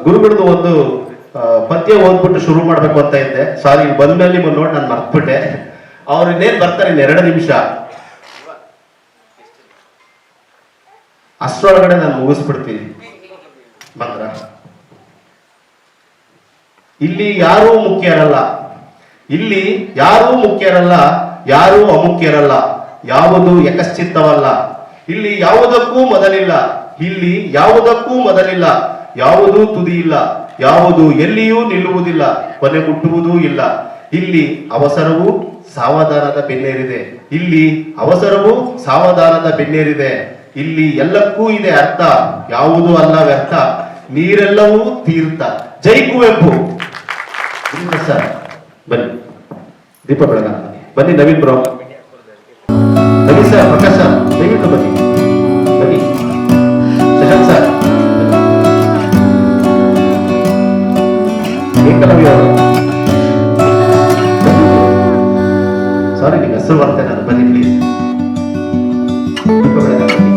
ಗುರುಗಳದ್ದು ಒಂದು ಪದ್ಯ ಓದ್ಬಿಟ್ಟು ಶುರು ಮಾಡ್ಬೇಕು ಅಂತ ಇದ್ದೆ. ಸಾರಿ, ಇಲ್ಲಿ ಬಂದ್ಮೇಲೆ ನಿಮ್ಮನ್ನು ನೋಡಿ ನಾನು ಮರ್ತ್ಬಿಟ್ಟೆ. ಅವ್ರು ಇನ್ನೇನ್ ಬರ್ತಾರೆ, ಇನ್ನು 2 ನಿಮಿಷ, ಅಷ್ಟರೊಳಗಡೆ ನಾನು ಮುಗಿಸ್ಬಿಡ್ತೀನಿ ಮಂತ್ರ. ಇಲ್ಲಿ ಯಾರೂ ಮುಖ್ಯರಲ್ಲ, ಇಲ್ಲಿ ಯಾರೂ ಮುಖ್ಯರಲ್ಲ, ಯಾರೂ ಅಮುಖ್ಯರಲ್ಲ, ಯಾವುದು ಯಕಶ್ಚಿತ್ತವಲ್ಲ. ಇಲ್ಲಿ ಯಾವುದಕ್ಕೂ ಮೊದಲಿಲ್ಲ, ಇಲ್ಲಿ ಯಾವುದಕ್ಕೂ ಮೊದಲಿಲ್ಲ, ಯಾವುದೂ ತುದಿ ಇಲ್ಲ, ಯಾವುದು ಎಲ್ಲಿಯೂ ನಿಲ್ಲುವುದಿಲ್ಲ, ಕೊನೆ ಮುಟ್ಟುವುದೂ ಇಲ್ಲ. ಇಲ್ಲಿ ಅವಸರವು ಸಾವಧಾನದ ಬೆನ್ನೇರಿದೆ, ಇಲ್ಲಿ ಅವಸರವು ಸಾವಧಾನದ ಬೆನ್ನೇರಿದೆ. ಇಲ್ಲಿ ಎಲ್ಲಕ್ಕೂ ಇದೆ ಅರ್ಥ, ಯಾವುದೂ ಅಲ್ಲ ವ್ಯರ್ಥ, ನೀರೆಲ್ಲವೂ ತೀರ್ಥ. ಜೈ ಕುವೆಂಪು. ಸರ್ ಬನ್ನಿ, ದೀಪ ಬೆಳಗ ಬನ್ನಿ. ನವೀನ್ ಬ್ರೋ ಬನ್ನಿ ಸರ್. ಪ್ರಕಾಶ್ ಸರ್ ದಯವಿಟ್ಟು ಬನ್ನಿ. ಬನ್ನಿ ಶಶಾಂಕ್ ಸರ್. ಏಕಲವ್ಯ ಅವರು, ಸಾರಿ ನಿಮ್ಗೆ ಹೆಸರು ಬರ್ತೇನೆ ನಾನು. ಬನ್ನಿ ಪ್ಲೀಸ್. ದೀಪ ಬೆಳಗ ಬನ್ನಿ.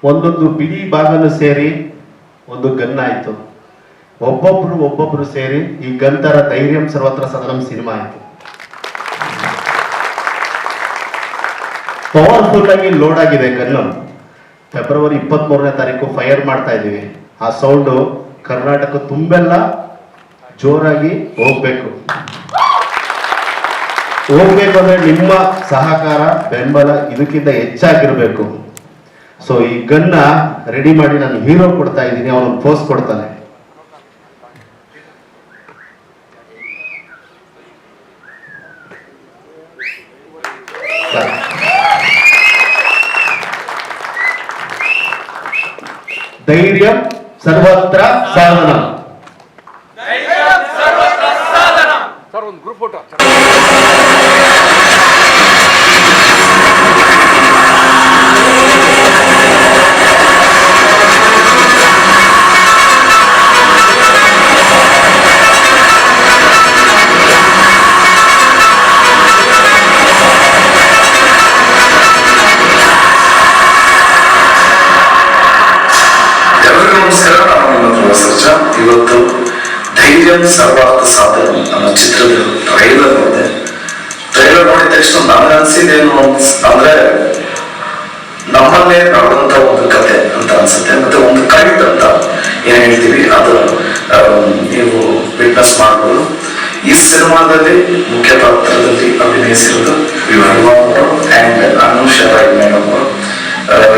ಒಂದೊಂದು ಬಿಡಿ ಬಾಗಲು ಸೇರಿ ಒಂದು ಗನ್ ಆಯ್ತು. ಒಬ್ಬೊಬ್ರು ಸೇರಿ ಈ ಗಂತರ ಧೈರ್ಯಂ ಸರ್ವತ್ರ ಸದನಂ ಸಿನಿಮಾ ಆಯ್ತು. ಪವರ್ಫುಲ್ ಆಗಿ ಲೋಡ್ ಆಗಿದೆ ಗನ್ನು. ಫೆಬ್ರವರಿ 23ನೇ ತಾರೀಕು ಫೈರ್ ಮಾಡ್ತಾ ಇದೀವಿ. ಆ ಸೌಂಡು ಕರ್ನಾಟಕ ತುಂಬೆಲ್ಲ ಜೋರಾಗಿ ಹೋಗ್ಬೇಕು ಅಂದ್ರೆ ನಿಮ್ಮ ಸಹಕಾರ ಬೆಂಬಲ ಇದಕ್ಕಿಂತ ಹೆಚ್ಚಾಗಿರ್ಬೇಕು. ಸೊ ಈ ಗನ್ನ ರೆಡಿ ಮಾಡಿ ನಾನು ಹೀರೋ ಕೊಡ್ತಾ ಇದ್ದೀನಿ, ಅವನು ಪೋಸ್ ಕೊಡ್ತಾನೆ. ಧೈರ್ಯ ಸರ್ವತ್ರ ಸಾಧನ. ಸರ್ ಒಂದು ಗ್ರೂಪ್ ಫೋಟೋ. ಧೈರ್ಯ ಸರ್ವಾರ್ಥ ಸಾಧನ ಅನ್ನೋ ಚಿತ್ರದ ಟ್ರೈಲರ್ ನೋಡಿದೆ. ಟ್ರೈಲರ್ ನೋಡಿದ ತಕ್ಷಣ ನನಗನ್ಸಿದ್ದೇನು ಅಂದ್ರೆ ನಮ್ಮಲ್ಲೇ ನಡೆದಂತ ಒಂದು ಕತೆ ಅಂತ ಅನ್ಸುತ್ತೆ. ಮತ್ತೆ ಒಂದು ಕಲ್ಟ್ ಅಂತ ಏನ್ ಹೇಳ್ತೀವಿ ಅದು ನೀವು ವಿಟ್ನೆಸ್ ಮಾಡ್ಬೋದು. ಈ ಸಿನಿಮಾದಲ್ಲಿ ಮುಖ್ಯ ಪಾತ್ರದಲ್ಲಿ ಅಭಿನಯಿಸಿರೋದು ವಿವಾಹ ಅಂಡ್ ಅನುಷ ರಾಯ್ ಮೇಡಮ್.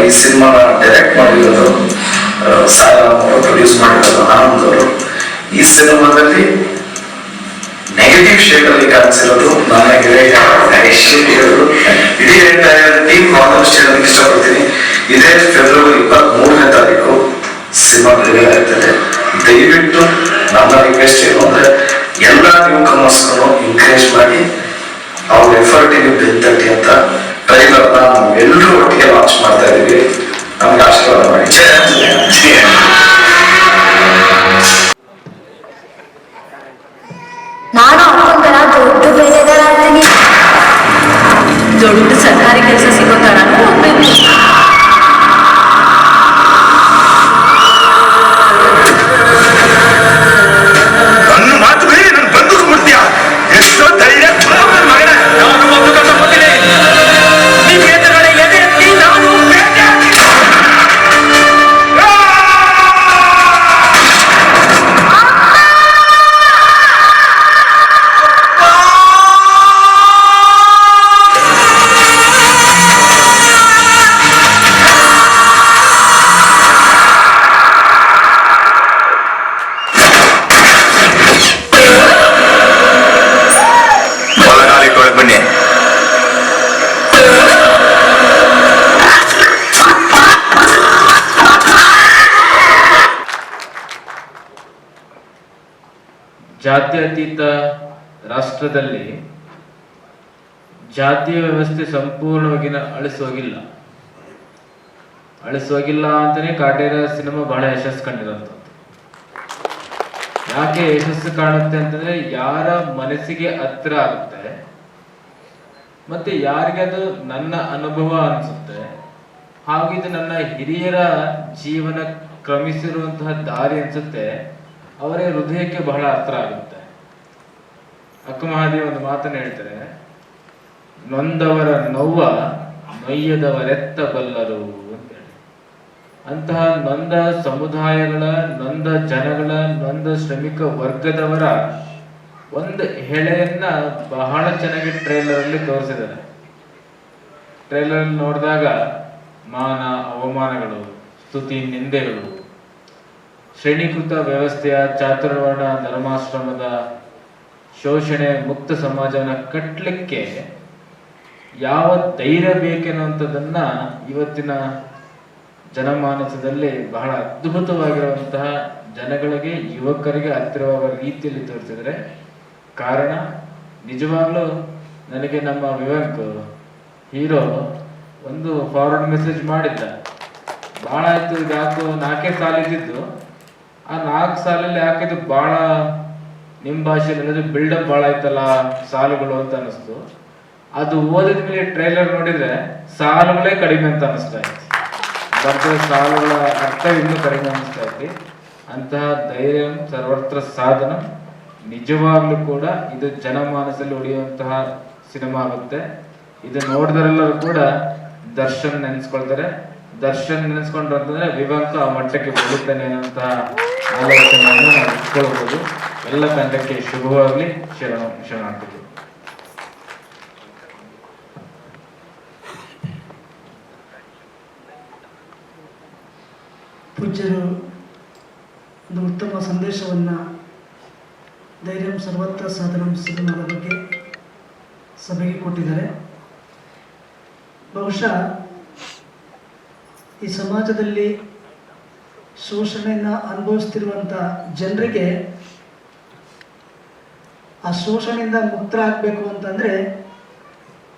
ಈ ಸಿನಿಮಾನ ಡೈರೆಕ್ಟ್ ಮಾಡಿರೋದು ಸಾಯಿರಾಮ್ ಅವರು, ಪ್ರೊಡ್ಯೂಸ್ ಮಾಡಿರೋದು ಆನಂದ್ ಅವರು. ಈ ಸಿನಿಮಾದಲ್ಲಿ ನೆಗೆಟಿವ್ ಶೇಡ್ ಅಲ್ಲಿ ಕಾಣಿಸಿರೋದು ನನ್ನ ಗೆಳೆಯ ಅವರು. ಇಡೀ ಎಂಟೈರ್ ಟೀಮ್ ಆಲ್ಮೋಸ್ಟ್ ಹೇಳೋದಕ್ಕೆ ಇಷ್ಟಪಡ್ತೀನಿ. ಇದೇ ಫೆಬ್ರವರಿ 23ನೇ ತಾರೀಕು ಸಿನಿಮಾ ರಿಲೀಸ್ ಆಗ್ತದೆ. ದಯವಿಟ್ಟು ನನ್ನ ರಿಕ್ವೆಸ್ಟ್ ಏನು ಅಂದ್ರೆ ಎಲ್ಲ ನ್ಯೂ ಕಮರ್ಸ್ಗಳು ಎಂಕರೇಜ್ ಮಾಡಿ ಅವ್ರ ಎಫರ್ಟಿಗೆ ಬೆಂತಟ್ಟಿ ಅಂತ ಟ್ರೈಲರ್ನ ನಾವೆಲ್ಲರೂ ಒಟ್ಟಿಗೆ ಲಾಂಚ್ ಮಾಡ್ತಾ ಇದೀವಿ. ನಮ್ಗೆ ಆಶೀರ್ವಾದ ಮಾಡಿ. ನಾನು ಅಪ್ಪಂತರ ದೊಡ್ಡ ಬೇಲೆಗಾರಾಗ್ತೀನಿ. ದೊಡ್ಡ ಸರ್ಕಾರಿ ಕೆಲಸ ಸಿಗೋ ತರನೂ ಹೋಗ್ಬೇಕು. ನನ್ನ ಮಾತು ಬೇರೆ ನನ್ನ ಬಂದೂಕು ಬಿಡ್ತೀಯ? ಎಷ್ಟೋ ಧೈರ್ಯ ಮಗನ. ನಾನು ಬಂದೂಕ ತಗೋತೀನಿ. ನೀವು ಎದುರುಗಡೆ ಎದೆ ಎತ್ತಿ ನಾನು ಬೇಟೆ ಹಾಕ್ತೀನಿ. ಬನ್ನಿ. ಜಾತ್ಯತೀತ ರಾಷ್ಟ್ರದಲ್ಲಿ ಜಾತಿಯ ವ್ಯವಸ್ಥೆ ಸಂಪೂರ್ಣವಾಗಿ ಅಳಿಸೋಗಿಲ್ಲ ಅಂತಾನೆ ಕಾಟೇರ ಸಿನಿಮಾ ಬಹಳ ಯಶಸ್ಸು ಕಂಡಿರುವಂಥದ್ದು. ಯಾಕೆ ಯಶಸ್ಸು ಕಾಣುತ್ತೆ ಅಂತಂದ್ರೆ ಯಾರ ಮನಸ್ಸಿಗೆ ಹತ್ರ ಆಗುತ್ತೆ, ಮತ್ತೆ ಯಾರಿಗೆ ಅದು ನನ್ನ ಅನುಭವ ಅನ್ಸುತ್ತೆ, ಹಾಗೂ ಇದು ನನ್ನ ಹಿರಿಯರ ಜೀವನ ಕ್ರಮಿಸಿರುವಂತಹ ದಾರಿ ಅನ್ಸುತ್ತೆ, ಅವರ ಹೃದಯಕ್ಕೆ ಬಹಳ ಹತ್ರ ಆಗುತ್ತೆ. ಅಕ್ಕ ಮಹಾದೇವ್ ಒಂದು ಮಾತನ್ನು ಹೇಳ್ತಾರೆ, ನೊಂದವರ ನೋವ ನೊಯ್ಯದವರೆತ್ತ ಬಲ್ಲರು ಅಂತೇಳಿ. ಅಂತಹ ನೊಂದ ಸಮುದಾಯಗಳ, ನೊಂದ ಜನಗಳ, ನೊಂದ ಶ್ರಮಿಕ ವರ್ಗದವರ ಒಂದು ಹೆಳೆಯನ್ನ ಬಹಳ ಚೆನ್ನಾಗಿ ಟ್ರೈಲರ್ ಅಲ್ಲಿ ತೋರಿಸಿದ್ದಾರೆ. ಟ್ರೈಲರ್ ನೋಡಿದಾಗ ಮಾನ ಅವಮಾನಗಳು, ಸ್ತುತಿ ನಿಂದೆಗಳು, ಶ್ರೇಣೀಕೃತ ವ್ಯವಸ್ಥೆಯ, ಚಾತುರ್ವರ್ಣ ಧರ್ಮಾಶ್ರಮದ ಶೋಷಣೆ ಮುಕ್ತ ಸಮಾಜವನ್ನ ಕಟ್ಟಲಿಕ್ಕೆ ಯಾವ ಧೈರ್ಯ ಬೇಕೆನ್ನುವಂಥದ್ದನ್ನ ಇವತ್ತಿನ ಜನಮಾನಸದಲ್ಲಿ ಬಹಳ ಅದ್ಭುತವಾಗಿರುವಂತಹ, ಜನಗಳಿಗೆ, ಯುವಕರಿಗೆ ಹತ್ತಿರವಾಗುವ ರೀತಿಯಲ್ಲಿ ತೋರಿಸಿದರೆ. ಕಾರಣ ನಿಜವಾಗ್ಲೂ ನನಗೆ ನಮ್ಮ ವಿವೇಕ್ ಹೀರೋ ಒಂದು ಫಾರ್ವರ್ಡ್ ಮೆಸೇಜ್ ಮಾಡಿದ್ದ. ಭಾಳ ಆಯ್ತು, ಇದು ಯಾಕೋ 4 ಸಾಲು ಇದ್ದಿದ್ದು, ಆ 4 ಸಾಲಲ್ಲಿ ಯಾಕಿದು ಭಾಳ ನಿಮ್ಮ ಭಾಷೆಯಲ್ಲಿ ಬಿಲ್ಡಪ್ ಭಾಳ ಆಯ್ತಲ್ಲ ಸಾಲುಗಳು ಅಂತ ಅನಿಸ್ತು. ಅದು ಓದಿದ ಮೇಲೆ ಟ್ರೈಲರ್ ನೋಡಿದ್ರೆ ಸಾಲುಗಳೇ ಕಡಿಮೆ ಅಂತ ಅನಿಸ್ತಾ ಇತ್ತು. ಬರ್ದ ಸಾಲುಗಳ ಅರ್ಥ ಇನ್ನೂ ಕಡಿಮೆ ಅನಿಸ್ತಾ ಇತ್ತು. ಅಂತಹ ಧೈರ್ಯ ಸರ್ವತ್ರ ಸಾಧನ. ನಿಜವಾಗ್ಲೂ ಕೂಡ ಇದು ಜನಮಾನಸದಲ್ಲಿ ಉಳಿಯುವಂತಹ ಸಿನಿಮಾ ಆಗುತ್ತೆ. ಇದು ನೋಡಿದರೆಲ್ಲರೂ ಕೂಡ ದರ್ಶನ್ ನೆನೆಸ್ಕೊಳ್ತಾರೆ. ದರ್ಶನ್ ನೆನೆಸ್ಕೊಂಡ್ರು ಅಂತಂದ್ರೆ ವಿವೇಕ ಆ ಮಟ್ಟಕ್ಕೆ ಬೆಳೀತಾನೆ ಅನ್ನೋಂತಹ ಆಲೋಚನೆಯನ್ನು ನಾವು ಇಟ್ಕೊಳ್ಬಹುದು. ಎಲ್ಲ ತಂಡಕ್ಕೆ ಶುಭವಾಗ್ಲಿ. ಶರಣಾರ್ಥಿಗಳು. ಪೂಜ್ಯರು ಒಂದು ಉತ್ತಮ ಸಂದೇಶವನ್ನು ಧೈರ್ಯಂ ಸರ್ವತ್ರ ಸಾಧನಂ ಸಿನಿಮಾದ ಬಗ್ಗೆ ಸಭೆಗೆ ಕೊಟ್ಟಿದ್ದಾರೆ. ಬಹುಶಃ ಈ ಸಮಾಜದಲ್ಲಿ ಶೋಷಣೆಯನ್ನು ಅನುಭವಿಸ್ತಿರುವಂಥ ಜನರಿಗೆ ಆ ಶೋಷಣೆಯಿಂದ ಮುಕ್ತರಾಗಬೇಕು ಅಂತಂದರೆ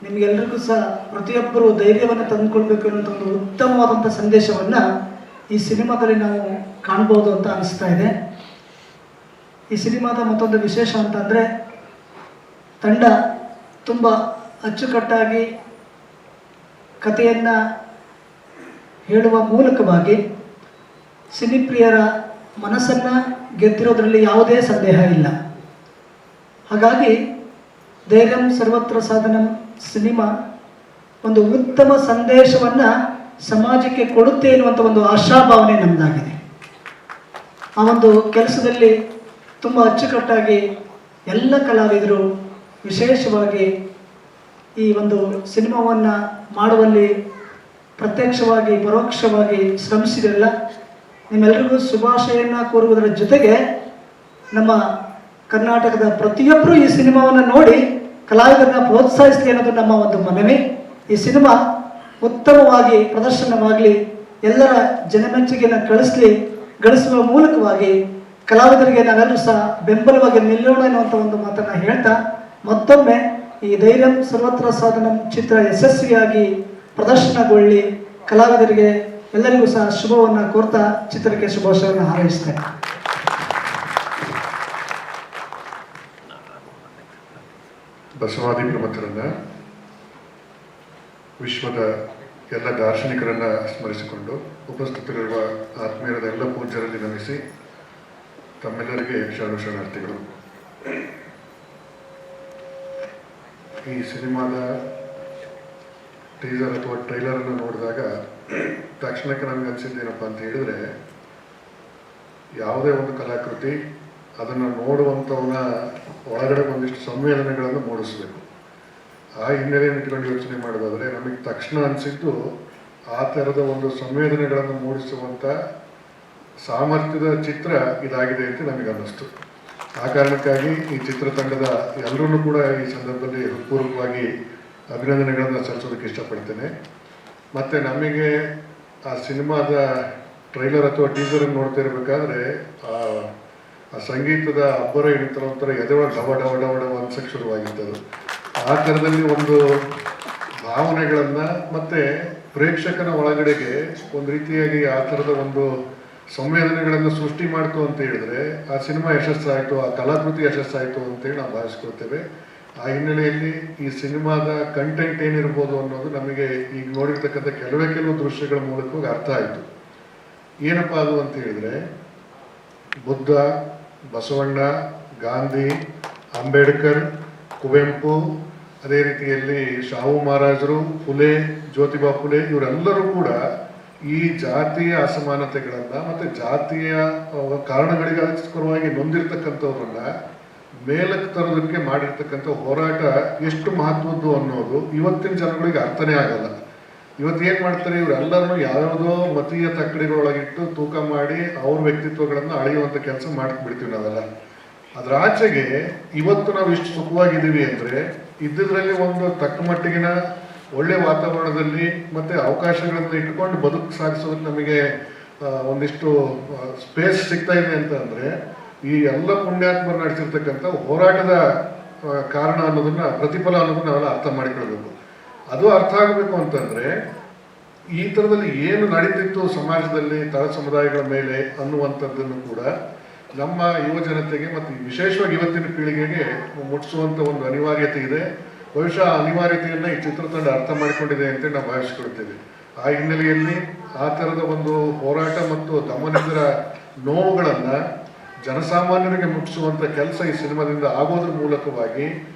ನಿಮಗೆಲ್ಲರಿಗೂ ಸಹ ಪ್ರತಿಯೊಬ್ಬರು ಧೈರ್ಯವನ್ನು ತಂದುಕೊಳ್ಬೇಕು ಅನ್ನೋಂಥ ಒಂದು ಉತ್ತಮವಾದಂಥ ಸಂದೇಶವನ್ನು ಈ ಸಿನಿಮಾದಲ್ಲಿ ನಾವು ಕಾಣ್ಬೋದು ಅಂತ ಅನಿಸ್ತಾ ಇದೆ. ಈ ಸಿನಿಮಾದ ಮತ್ತೊಂದು ವಿಶೇಷ ಅಂತಂದರೆ ತಂಡ ತುಂಬ ಅಚ್ಚುಕಟ್ಟಾಗಿ ಕಥೆಯನ್ನು ಹೇಳುವ ಮೂಲಕವಾಗಿ ಸಿನಿಪ್ರಿಯರ ಮನಸ್ಸನ್ನು ಗೆದ್ದಿರೋದ್ರಲ್ಲಿ ಯಾವುದೇ ಸಂದೇಹ ಇಲ್ಲ. ಹಾಗಾಗಿ ಧೈರ್ಯಂ ಸರ್ವತ್ರ ಸಾಧನಂ ಸಿನಿಮಾ ಒಂದು ಉತ್ತಮ ಸಂದೇಶವನ್ನು ಸಮಾಜಕ್ಕೆ ಕೊಡುತ್ತೆ ಎನ್ನುವಂಥ ಒಂದು ಆಶಾಭಾವನೆ ನಮ್ಮದಾಗಿದೆ. ಆ ಒಂದು ಕೆಲಸದಲ್ಲಿ ತುಂಬ ಅಚ್ಚುಕಟ್ಟಾಗಿ ಎಲ್ಲ ಕಲಾವಿದರು ವಿಶೇಷವಾಗಿ ಈ ಒಂದು ಸಿನಿಮಾವನ್ನು ಮಾಡುವಲ್ಲಿ ಪ್ರತ್ಯಕ್ಷವಾಗಿ ಪರೋಕ್ಷವಾಗಿ ಶ್ರಮಿಸಿರಲ್ಲ. ನಿಮ್ಮೆಲ್ಲರಿಗೂ ಶುಭಾಶಯವನ್ನು ಕೋರುವುದರ ಜೊತೆಗೆ ನಮ್ಮ ಕರ್ನಾಟಕದ ಪ್ರತಿಯೊಬ್ಬರೂ ಈ ಸಿನಿಮಾವನ್ನು ನೋಡಿ ಕಲಾವಿದರನ್ನ ಪ್ರೋತ್ಸಾಹಿಸಲಿ ಅನ್ನೋದು ನಮ್ಮ ಒಂದು ಮನವಿ. ಈ ಸಿನಿಮಾ ಉತ್ತಮವಾಗಿ ಪ್ರದರ್ಶನವಾಗಲಿ, ಎಲ್ಲರ ಜನಮೆಚ್ಚುಗೆಯನ್ನು ಗಳಿಸುವ ಮೂಲಕವಾಗಿ ಕಲಾವಿದರಿಗೆ ನಾವೆಲ್ಲರೂ ಸಹ ಬೆಂಬಲವಾಗಿ ನಿಲ್ಲೋಣ ಎನ್ನುವಂಥ ಒಂದು ಮಾತನ್ನು ಹೇಳ್ತಾ, ಮತ್ತೊಮ್ಮೆ ಈ ಧೈರ್ಯಂ ಸರ್ವತ್ರ ಸಾಧನಂ ಚಿತ್ರ ಯಶಸ್ವಿಯಾಗಿ ಪ್ರದರ್ಶನಗೊಳ್ಳಿ, ಕಲಾವಿದರಿಗೆ ಎಲ್ಲರಿಗೂ ಸಹ ಶುಭವನ್ನು ಕೋರ್ತಾ ಚಿತ್ರಕ್ಕೆ ಶುಭಾಶಯವನ್ನು ಹಾರೈಸ್ತೇನೆ. ಬಸವಾದಿ ಪ್ರಮುಖರನ್ನ, ವಿಶ್ವದ ಎಲ್ಲ ದಾರ್ಶನಿಕರನ್ನ ಸ್ಮರಿಸಿಕೊಂಡು ಉಪಸ್ಥಿತರಿರುವ ಆತ್ಮೀಯರಾದ ಎಲ್ಲ ಪೂಜ್ಯರಲ್ಲಿ ನಮಿಸಿ ತಮ್ಮೆಲ್ಲರಿಗೆ ಶರಣಾರ್ಥಿಗಳು. ಈ ಸಿನಿಮಾದ ಟೀಸರ್ ಅಥವಾ ಟ್ರೈಲರನ್ನು ನೋಡಿದಾಗ ತಕ್ಷಣಕ್ಕೆ ನನಗೆ ಅನಿಸಿದ್ದೇನಪ್ಪ ಅಂತ ಹೇಳಿದ್ರೆ, ಯಾವುದೇ ಒಂದು ಕಲಾಕೃತಿ ಅದನ್ನು ನೋಡುವಂಥವನ ಒಳಗಡೆ ಒಂದಿಷ್ಟು ಸಂವೇದನೆಗಳನ್ನು ಮೂಡಿಸಬೇಕು. ಆ ಹಿನ್ನೆಲೆಯನ್ನು ಇಟ್ಕೊಂಡು ಯೋಚನೆ ಮಾಡೋದಾದರೆ ನಮಗೆ ತಕ್ಷಣ ಅನಿಸಿದ್ದು ಆ ಥರದ ಒಂದು ಸಂವೇದನೆಗಳನ್ನು ಮೂಡಿಸುವಂಥ ಸಾಮರ್ಥ್ಯದ ಚಿತ್ರ ಇದಾಗಿದೆ ಅಂತ ನನಗೆ ಅನ್ನಿಸ್ತು. ಆ ಕಾರಣಕ್ಕಾಗಿ ಈ ಚಿತ್ರತಂಡದ ಎಲ್ಲರೂ ಕೂಡ ಈ ಸಂದರ್ಭದಲ್ಲಿ ಹೃತ್ಪೂರ್ವಕವಾಗಿ ಅಭಿನಂದನೆಗಳನ್ನು ಸಲ್ಲಿಸೋದಕ್ಕೆ ಇಷ್ಟಪಡ್ತೇನೆ. ಮತ್ತು ನಮಗೆ ಆ ಸಿನಿಮಾದ ಟ್ರೈಲರ್ ಅಥವಾ ಟೀಸರನ್ನು ನೋಡ್ತಾ ಇರಬೇಕಾದ್ರೆ ಆ ಸಂಗೀತದ ಅಬ್ಬರ ಏನಂತಾರೆ ಒಂಥರ ಎದೆವಾಗ ಡವ ಡವ ಡವ ಡವ ಅನ್ಸಕ್ಕೆ ಶುರುವಾಗಿರ್ತದೆ. ಆ ಥರದಲ್ಲಿ ಒಂದು ಭಾವನೆಗಳನ್ನು ಮತ್ತು ಪ್ರೇಕ್ಷಕನ ಒಳಗಡೆಗೆ ಒಂದು ರೀತಿಯಾಗಿ ಆ ಥರದ ಒಂದು ಸಂವೇದನೆಗಳನ್ನು ಸೃಷ್ಟಿ ಮಾಡ್ತು ಅಂತ ಹೇಳಿದ್ರೆ ಆ ಸಿನಿಮಾ ಯಶಸ್ಸಾಯಿತು, ಆ ಕಲಾಕೃತಿ ಯಶಸ್ಸಾಯಿತು ಅಂತೇಳಿ ನಾವು ಭಾವಿಸ್ಕೊಳ್ತೇವೆ. ಆ ಹಿನ್ನೆಲೆಯಲ್ಲಿ ಈ ಸಿನಿಮಾದ ಕಂಟೆಂಟ್ ಏನಿರ್ಬೋದು ಅನ್ನೋದು ನಮಗೆ ಈಗ ನೋಡಿರ್ತಕ್ಕಂಥ ಕೆಲವು ದೃಶ್ಯಗಳ ಮೂಲಕವಾಗಿ ಅರ್ಥ ಆಯಿತು. ಏನಪ್ಪ ಅದು ಅಂತ ಹೇಳಿದ್ರೆ, ಬುದ್ಧ, ಬಸವಣ್ಣ, ಗಾಂಧಿ, ಅಂಬೇಡ್ಕರ್, ಕುವೆಂಪು, ಅದೇ ರೀತಿಯಲ್ಲಿ ಶಾಹು ಮಹಾರಾಜರು, ಫುಲೆ, ಜ್ಯೋತಿಬಾ ಫುಲೆ ಇವರೆಲ್ಲರೂ ಕೂಡ ಈ ಜಾತಿಯ ಅಸಮಾನತೆಗಳನ್ನು ಮತ್ತು ಜಾತಿಯ ಕಾರಣಗಳಿಗೋಸ್ಕರವಾಗಿ ನೊಂದಿರ್ತಕ್ಕಂಥವ್ರನ್ನ ಮೇಲಕ್ಕೆ ತರೋದಕ್ಕೆ ಮಾಡಿರ್ತಕ್ಕಂಥ ಹೋರಾಟ ಎಷ್ಟು ಮಹತ್ವದ್ದು ಅನ್ನೋದು ಇವತ್ತಿನ ಜನಗಳಿಗೆ ಅರ್ಥನೇ ಆಗಲ್ಲ. ಇವತ್ತು ಏನು ಮಾಡ್ತಾರೆ, ಇವರೆಲ್ಲರೂ ಯಾವುದೋ ಮತೀಯ ತಕ್ಕಡಿಗಳೊಳಗಿಟ್ಟು ತೂಕ ಮಾಡಿ ಅವ್ರ ವ್ಯಕ್ತಿತ್ವಗಳನ್ನು ಅಳೆಯುವಂಥ ಕೆಲಸ ಮಾಡಿಬಿಡ್ತೀವಿ ನಾವೆಲ್ಲ. ಅದರ ಆಚೆಗೆ ಇವತ್ತು ನಾವು ಇಷ್ಟು ಸುಖವಾಗಿದ್ದೀವಿ ಅಂದರೆ ಇದ್ದಿದ್ರಲ್ಲಿ ಒಂದು ತಕ್ಕ ಮಟ್ಟಿಗಿನ ಒಳ್ಳೆ ವಾತಾವರಣದಲ್ಲಿ ಮತ್ತು ಅವಕಾಶಗಳನ್ನು ಇಟ್ಕೊಂಡು ಬದುಕು ಸಾಗಿಸೋದಕ್ಕೆ ನಮಗೆ ಒಂದಿಷ್ಟು ಸ್ಪೇಸ್ ಸಿಗ್ತಾ ಇದೆ ಅಂತ ಅಂದರೆ ಈ ಎಲ್ಲ ಪುಣ್ಯಾತ್ಮರು ನಡೆಸಿರ್ತಕ್ಕಂಥ ಹೋರಾಟದ ಕಾರಣ ಅನ್ನೋದನ್ನ, ಪ್ರತಿಫಲ ಅನ್ನೋದನ್ನ ನಾವೆಲ್ಲ ಅರ್ಥ ಮಾಡಿಕೊಳ್ಬೇಕು. ಅದು ಅರ್ಥ ಆಗಬೇಕು ಅಂತಂದರೆ ಈ ಥರದಲ್ಲಿ ಏನು ನಡೀತಿತ್ತು ಸಮಾಜದಲ್ಲಿ ತಳ ಸಮುದಾಯಗಳ ಮೇಲೆ ಅನ್ನುವಂಥದ್ದನ್ನು ಕೂಡ ನಮ್ಮ ಯುವ ಜನತೆಗೆ ಮತ್ತು ವಿಶೇಷವಾಗಿ ಇವತ್ತಿನ ಪೀಳಿಗೆಗೆ ಮುಟ್ಟಿಸುವಂಥ ಒಂದು ಅನಿವಾರ್ಯತೆ ಇದೆ. ಬಹುಶಃ ಆ ಅನಿವಾರ್ಯತೆಯನ್ನು ಈ ಚಿತ್ರತಂಡ ಅರ್ಥ ಮಾಡಿಕೊಂಡಿದೆ ಅಂತೇಳಿ ನಾವು ಭಾವಿಸ್ಕೊಳ್ತೇವೆ. ಆ ಹಿನ್ನೆಲೆಯಲ್ಲಿ ಆ ಥರದ ಒಂದು ಹೋರಾಟ ಮತ್ತು ದಮನಿತರ ನೋವುಗಳನ್ನು ಜನಸಾಮಾನ್ಯರಿಗೆ ಮುಟ್ಟಿಸುವಂಥ ಕೆಲಸ ಈ ಸಿನಿಮಾದಿಂದ ಆಗೋದ್ರ ಮೂಲಕವಾಗಿ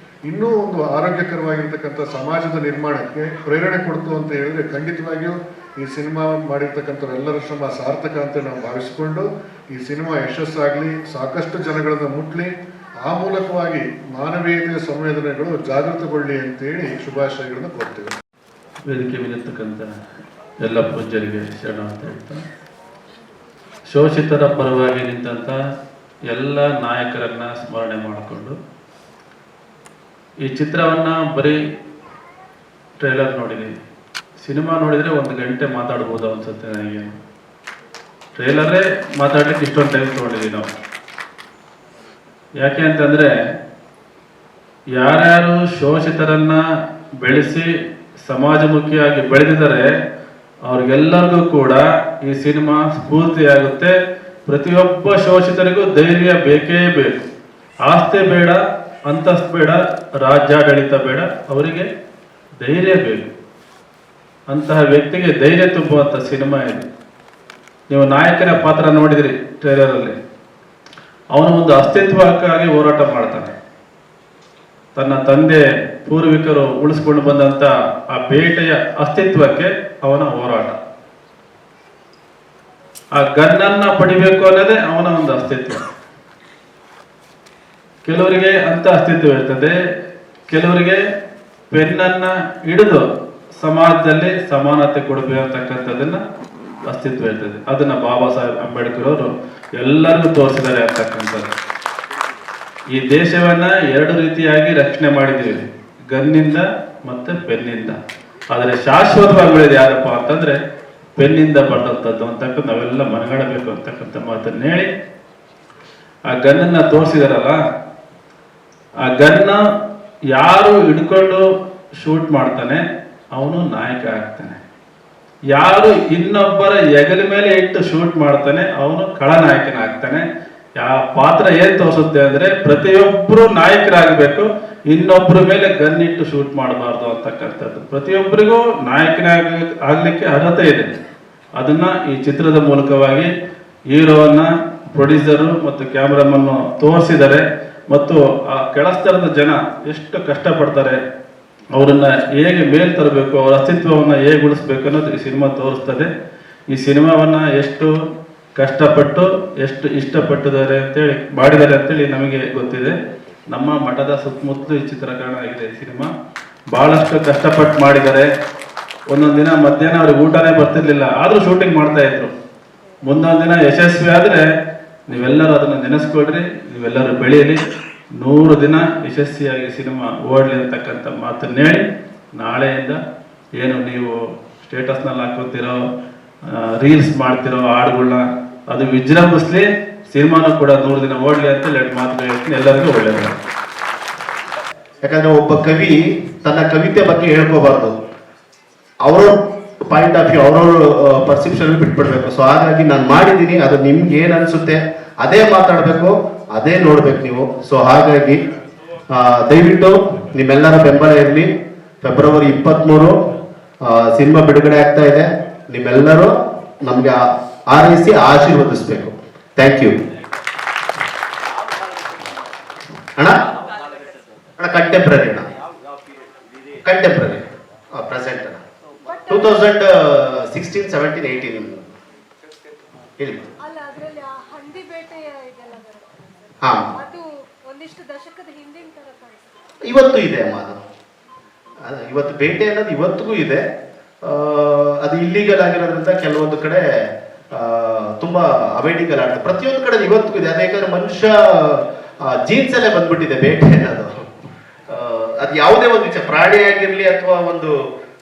ಇನ್ನೂ ಒಂದು ಆರೋಗ್ಯಕರವಾಗಿರ್ತಕ್ಕಂಥ ಸಮಾಜದ ನಿರ್ಮಾಣಕ್ಕೆ ಪ್ರೇರಣೆ ಕೊಡ್ತು ಅಂತ ಹೇಳಿದ್ರೆ ಖಂಡಿತವಾಗಿಯೂ ಈ ಸಿನಿಮಾ ಮಾಡಿರ್ತಕ್ಕಂಥವ್ರೆಲ್ಲರ ಶ್ರಮ ಸಾರ್ಥಕ ಅಂತ ನಾವು ಭಾವಿಸಿಕೊಂಡು ಈ ಸಿನಿಮಾ ಯಶಸ್ಸಾಗಲಿ, ಸಾಕಷ್ಟು ಜನಗಳನ್ನು ಮುಟ್ಲಿ, ಆ ಮೂಲಕವಾಗಿ ಮಾನವೀಯತೆಯ ಸಂವೇದನೆಗಳು ಜಾಗೃತಗೊಳ್ಳಿ ಅಂತೇಳಿ ಶುಭಾಶಯಗಳನ್ನು ಕೊಡ್ತೇವೆ. ವೇದಿಕೆ ಮೇಲಿರ್ತಕ್ಕಂಥ ಎಲ್ಲ ಪೂಜ್ಯರಿಗೆ ಶರಣ ಅಂತ ಹೇಳ್ತಾ, ಶೋಷಿತರ ಪರವಾಗಿ ನಿಂತಹ ಎಲ್ಲ ನಾಯಕರನ್ನ ಸ್ಮರಣೆ ಮಾಡಿಕೊಂಡು ಈ ಚಿತ್ರವನ್ನು ಬರೀ ಟ್ರೈಲರ್ ನೋಡಿದ್ದೀನಿ, ಸಿನಿಮಾ ನೋಡಿದರೆ 1 ಗಂಟೆ ಮಾತಾಡ್ಬೋದು ಅನ್ಸುತ್ತೆ ನನಗೆ. ಟ್ರೈಲರೇ ಮಾತಾಡ್ಲಿಕ್ಕೆ ಇಷ್ಟೊಂದು ಟೈಮ್ ತೊಗೊಂಡಿದ್ದೀವಿ ನಾವು. ಯಾಕೆ ಅಂತಂದರೆ ಯಾರ್ಯಾರು ಶೋಷಿತರನ್ನ ಬೆಳೆಸಿ ಸಮಾಜಮುಖಿಯಾಗಿ ಬೆಳೆದಿದ್ದಾರೆ ಅವ್ರಿಗೆಲ್ಲರಿಗೂ ಕೂಡ ಈ ಸಿನಿಮಾ ಸ್ಫೂರ್ತಿಯಾಗುತ್ತೆ. ಪ್ರತಿಯೊಬ್ಬ ಶೋಷಿತರಿಗೂ ಧೈರ್ಯ ಬೇಕೇ ಬೇಕು. ಆಸ್ತಿ ಬೇಡ, ಅಂತಸ್ತು ಬೇಡ, ರಾಜ್ಯಾಡಳಿತ ಬೇಡ, ಅವರಿಗೆ ಧೈರ್ಯ ಬೇಕು. ಅಂತಹ ವ್ಯಕ್ತಿಗೆ ಧೈರ್ಯ ತುಂಬುವಂಥ ಸಿನಿಮಾ ಇದು. ನೀವು ನಾಯಕನ ಪಾತ್ರ ನೋಡಿದ್ರಿ ಟ್ರೇಲರಲ್ಲಿ. ಅವನು ಒಂದು ಅಸ್ತಿತ್ವಕ್ಕಾಗಿ ಹೋರಾಟ ಮಾಡ್ತಾನೆ. ತನ್ನ ತಂದೆ ಪೂರ್ವಿಕರು ಉಳಿಸ್ಕೊಂಡು ಬಂದಂತ ಆ ಬೇಟೆಯ ಅಸ್ತಿತ್ವಕ್ಕೆ ಅವನ ಹೋರಾಟ. ಆ ಗನ್ನನ್ನ ಪಡಿಬೇಕು ಅನ್ನೋದೇ ಅವನ ಒಂದು ಅಸ್ತಿತ್ವ. ಕೆಲವರಿಗೆ ಅಂತ ಅಸ್ತಿತ್ವ ಇರ್ತದೆ, ಕೆಲವರಿಗೆ ಪೆನ್ನನ್ನ ಹಿಡಿದು ಸಮಾಜದಲ್ಲಿ ಸಮಾನತೆ ಕೊಡಬೇಕು ಅಂತಕ್ಕಂಥದ್ದನ್ನ ಅಸ್ತಿತ್ವ ಇರ್ತದೆ. ಅದನ್ನ ಬಾಬಾ ಸಾಹೇಬ್ ಅಂಬೇಡ್ಕರ್ ಅವರು ಎಲ್ಲರಿಗೂ ತೋರಿಸಿದ್ದಾರೆ ಅಂತಕ್ಕಂಥದ್ದು. ಈ ದೇಶವನ್ನ ಎರಡು ರೀತಿಯಾಗಿ ರಕ್ಷಣೆ ಮಾಡಿದ್ದೀವಿ, ಗನ್ನಿಂದ ಮತ್ತೆ ಪೆನ್ನಿಂದ. ಆದರೆ ಶಾಶ್ವತವಾಗಿ ಉಳಿಯೋದು ಯಾರಪ್ಪ ಅಂತಂದ್ರೆ ಪೆನ್ನಿಂದ ಪಡೆದಂಥದ್ದು ಅಂತಕ್ಕಂಥ ನಾವೆಲ್ಲ ಮನಗಾಡಬೇಕು ಅಂತಕ್ಕಂಥ ಮಾತನ್ನ ಹೇಳಿ ಆ ಗನ್ನನ್ನ ತೋರಿಸಿದಾರಲ್ಲ, ಆ ಗನ್ನ ಯಾರು ಹಿಡ್ಕೊಂಡು ಶೂಟ್ ಮಾಡ್ತಾನೆ ಅವನು ನಾಯಕ ಆಗ್ತಾನೆ. ಯಾರು ಇನ್ನೊಬ್ಬರ ಹೆಗಲ ಮೇಲೆ ಇಟ್ಟು ಶೂಟ್ ಮಾಡ್ತಾನೆ ಅವನು ಖಳನಾಯಕನಾಗ್ತಾನೆ. ಪಾತ್ರ ಏನ್ ತೋರಿಸುತ್ತೆ ಅಂದ್ರೆ ಪ್ರತಿಯೊಬ್ಬರು ನಾಯಕರಾಗಬೇಕು, ಇನ್ನೊಬ್ಬರ ಮೇಲೆ ಗನ್ನಿಟ್ಟು ಶೂಟ್ ಮಾಡಬಾರ್ದು ಅಂತಕ್ಕಂಥದ್ದು. ಪ್ರತಿಯೊಬ್ಬರಿಗೂ ಆಗ್ಲಿಕ್ಕೆ ಅರ್ಹತೆ ಇದೆ. ಅದನ್ನ ಈ ಚಿತ್ರದ ಮೂಲಕವಾಗಿ ಹೀರೋವನ್ನ, ಪ್ರೊಡ್ಯೂಸರು ಮತ್ತು ಕ್ಯಾಮ್ರಾಮನ್ ತೋರಿಸಿದ್ದಾರೆ. ಮತ್ತು ಆ ಕೆಳಸ್ತರದ ಜನ ಎಷ್ಟು ಕಷ್ಟಪಡ್ತಾರೆ, ಅವರನ್ನ ಹೇಗೆ ಮೇಲ್ ತರಬೇಕು, ಅವರ ಅಸ್ತಿತ್ವವನ್ನು ಹೇಗೆ ಉಳಿಸ್ಬೇಕು ಅನ್ನೋದು ಈ ಸಿನಿಮಾ ತೋರಿಸ್ತದೆ. ಈ ಸಿನಿಮಾವನ್ನ ಎಷ್ಟು ಕಷ್ಟಪಟ್ಟು ಎಷ್ಟು ಇಷ್ಟಪಟ್ಟಿದ್ದಾರೆ ಅಂತೇಳಿ ಮಾಡಿದ್ದಾರೆ ಅಂತೇಳಿ ನಮಗೆ ಗೊತ್ತಿದೆ. ನಮ್ಮ ಮಠದ ಸುತ್ತಮುತ್ತಲು ಈ ಚಿತ್ರೀಕರಣ ಆಗಿದೆ. ಈ ಸಿನಿಮಾ ಬಹಳಷ್ಟು ಕಷ್ಟಪಟ್ಟು ಮಾಡಿದ್ದಾರೆ. ಒಂದೊಂದು ದಿನ ಮಧ್ಯಾಹ್ನ ಅವ್ರಿಗೆ ಊಟನೇ ಬರ್ತಿರ್ಲಿಲ್ಲ, ಆದ್ರೂ ಶೂಟಿಂಗ್ ಮಾಡ್ತಾ ಇದ್ರು. ಮುಂದೊಂದು ದಿನ ಯಶಸ್ವಿ ಆದ್ರೆ ನೀವೆಲ್ಲರೂ ಅದನ್ನ ನೆನೆಸ್ಕೊಳ್ರಿ, ನೀವೆಲ್ಲರೂ ಬೆಳೆಯಲಿ, 100 ದಿನ ಯಶಸ್ವಿಯಾಗಿ ಸಿನಿಮಾ ಓಡಲಿ ಅಂತಕ್ಕಂಥ ಮಾತನ್ನ ಹೇಳಿ, ನಾಳೆಯಿಂದ ಏನು ನೀವು ಸ್ಟೇಟಸ್ನಲ್ಲಿ ಹಾಕೋತಿರೋ, ರೀಲ್ಸ್ ಮಾಡ್ತಿರೋ ಹಾಡುಗಳನ್ನ ಅದು ವಿಜೃಂಭಿಸ್ಲಿ, ಸಿನಿಮಾನು ಕೂಡ 100 ದಿನ ಓಡಲಿ ಅಂತ ಎರಡು ಮಾತುಗಳು ಹೇಳ್ತೀನಿ. ಎಲ್ಲರಿಗೂ ಒಳ್ಳೆಯದು. ಯಾಕಂದ್ರೆ ಒಬ್ಬ ಕವಿ ತನ್ನ ಕವಿತೆ ಬಗ್ಗೆ ಹೇಳ್ಕೋಬಾರ್ದು, ಅವ್ರವ್ರ ಪಾಯಿಂಟ್ ಆಫ್ ವ್ಯೂ, ಅವ್ರವ್ರ ಪರ್ಸೆಪ್ಷನ್ ಬಿಟ್ಬಿಡ್ಬೇಕು. ಸೊ ಹಾಗಾಗಿ ನಾನು ಮಾಡಿದ್ದೀನಿ, ಅದು ನಿಮ್ಗೆ ಏನ್ ಅನ್ಸುತ್ತೆ ಅದೇ ಮಾತಾಡ್ಬೇಕು, ಅದೇ ನೋಡ್ಬೇಕು ನೀವು. ಸೊ ಹಾಗಾಗಿ ದಯವಿಟ್ಟು ನಿಮ್ಮೆಲ್ಲರ ಬೆಂಬಲ ಇರಲಿ. ಫೆಬ್ರವರಿ 23 ಸಿನಿಮಾ ಬಿಡುಗಡೆ ಆಗ್ತಾ ಇದೆ. ನಿಮ್ಮೆಲ್ಲರೂ ನಮ್ಗೆ ಆರೈಸಿ ಆಶೀರ್ವದಿಸ್ಬೇಕು. ಥ್ಯಾಂಕ್ ಯು ಅಣ್ಣ. ಕಂಟೆಂಪ್ರರಿ ಅಣ್ಣ, ಕಂಟೆಂಪ್ರರಿ ಪ್ರೆಸೆಂಟ್ ಅಣ್ಣ. 2016, 17, 18 ಹೇಳಿ. ಅಲ್ಲ, ಅದರಲ್ಲಿ ಆ ಹಂದಿ ಬೇಟೆ ಇದೆಲ್ಲ ಬರುತ್ತೆ. ಹಾ, ಅದು ಒಂದಿಷ್ಟು ದಶಕದ ಹಿಂದಿನ ತರ ಕಾಣಿಸುತ್ತೆ. ಇವತ್ತು ಇದೆ ಅಮ್ಮ ಅದು. ಇವತ್ತು ಬೇಟೆ ಅನ್ನೋದು ಇವತ್ತಿಗೂ ಇದೆ. ಅದು ಇಲ್ಲಿಗಲ್ ಆಗಿರೋದ್ರಿಂದ ಕೆಲವೊಂದು ಕಡೆ ತುಂಬಾ ಅವೇಡಿಗಲ್ ಆಗ್ತದೆ. ಪ್ರತಿಯೊಂದು ಕಡೆ ಇವತ್ತಿಗೂ ಇದೆ. ಅದೇಕಂದ್ರೆ ಮನುಷ್ಯ ಜೀನ್ಸ್ ಅಲ್ಲೇ ಬಂದ್ಬಿಟ್ಟಿದೆ ಬೇಟೆ ಅನ್ನೋದು. ಅದು ಯಾವುದೇ ಒಂದು ವಿಷಯ, ಪ್ರಾಣಿ ಆಗಿರ್ಲಿ ಅಥವಾ ಒಂದು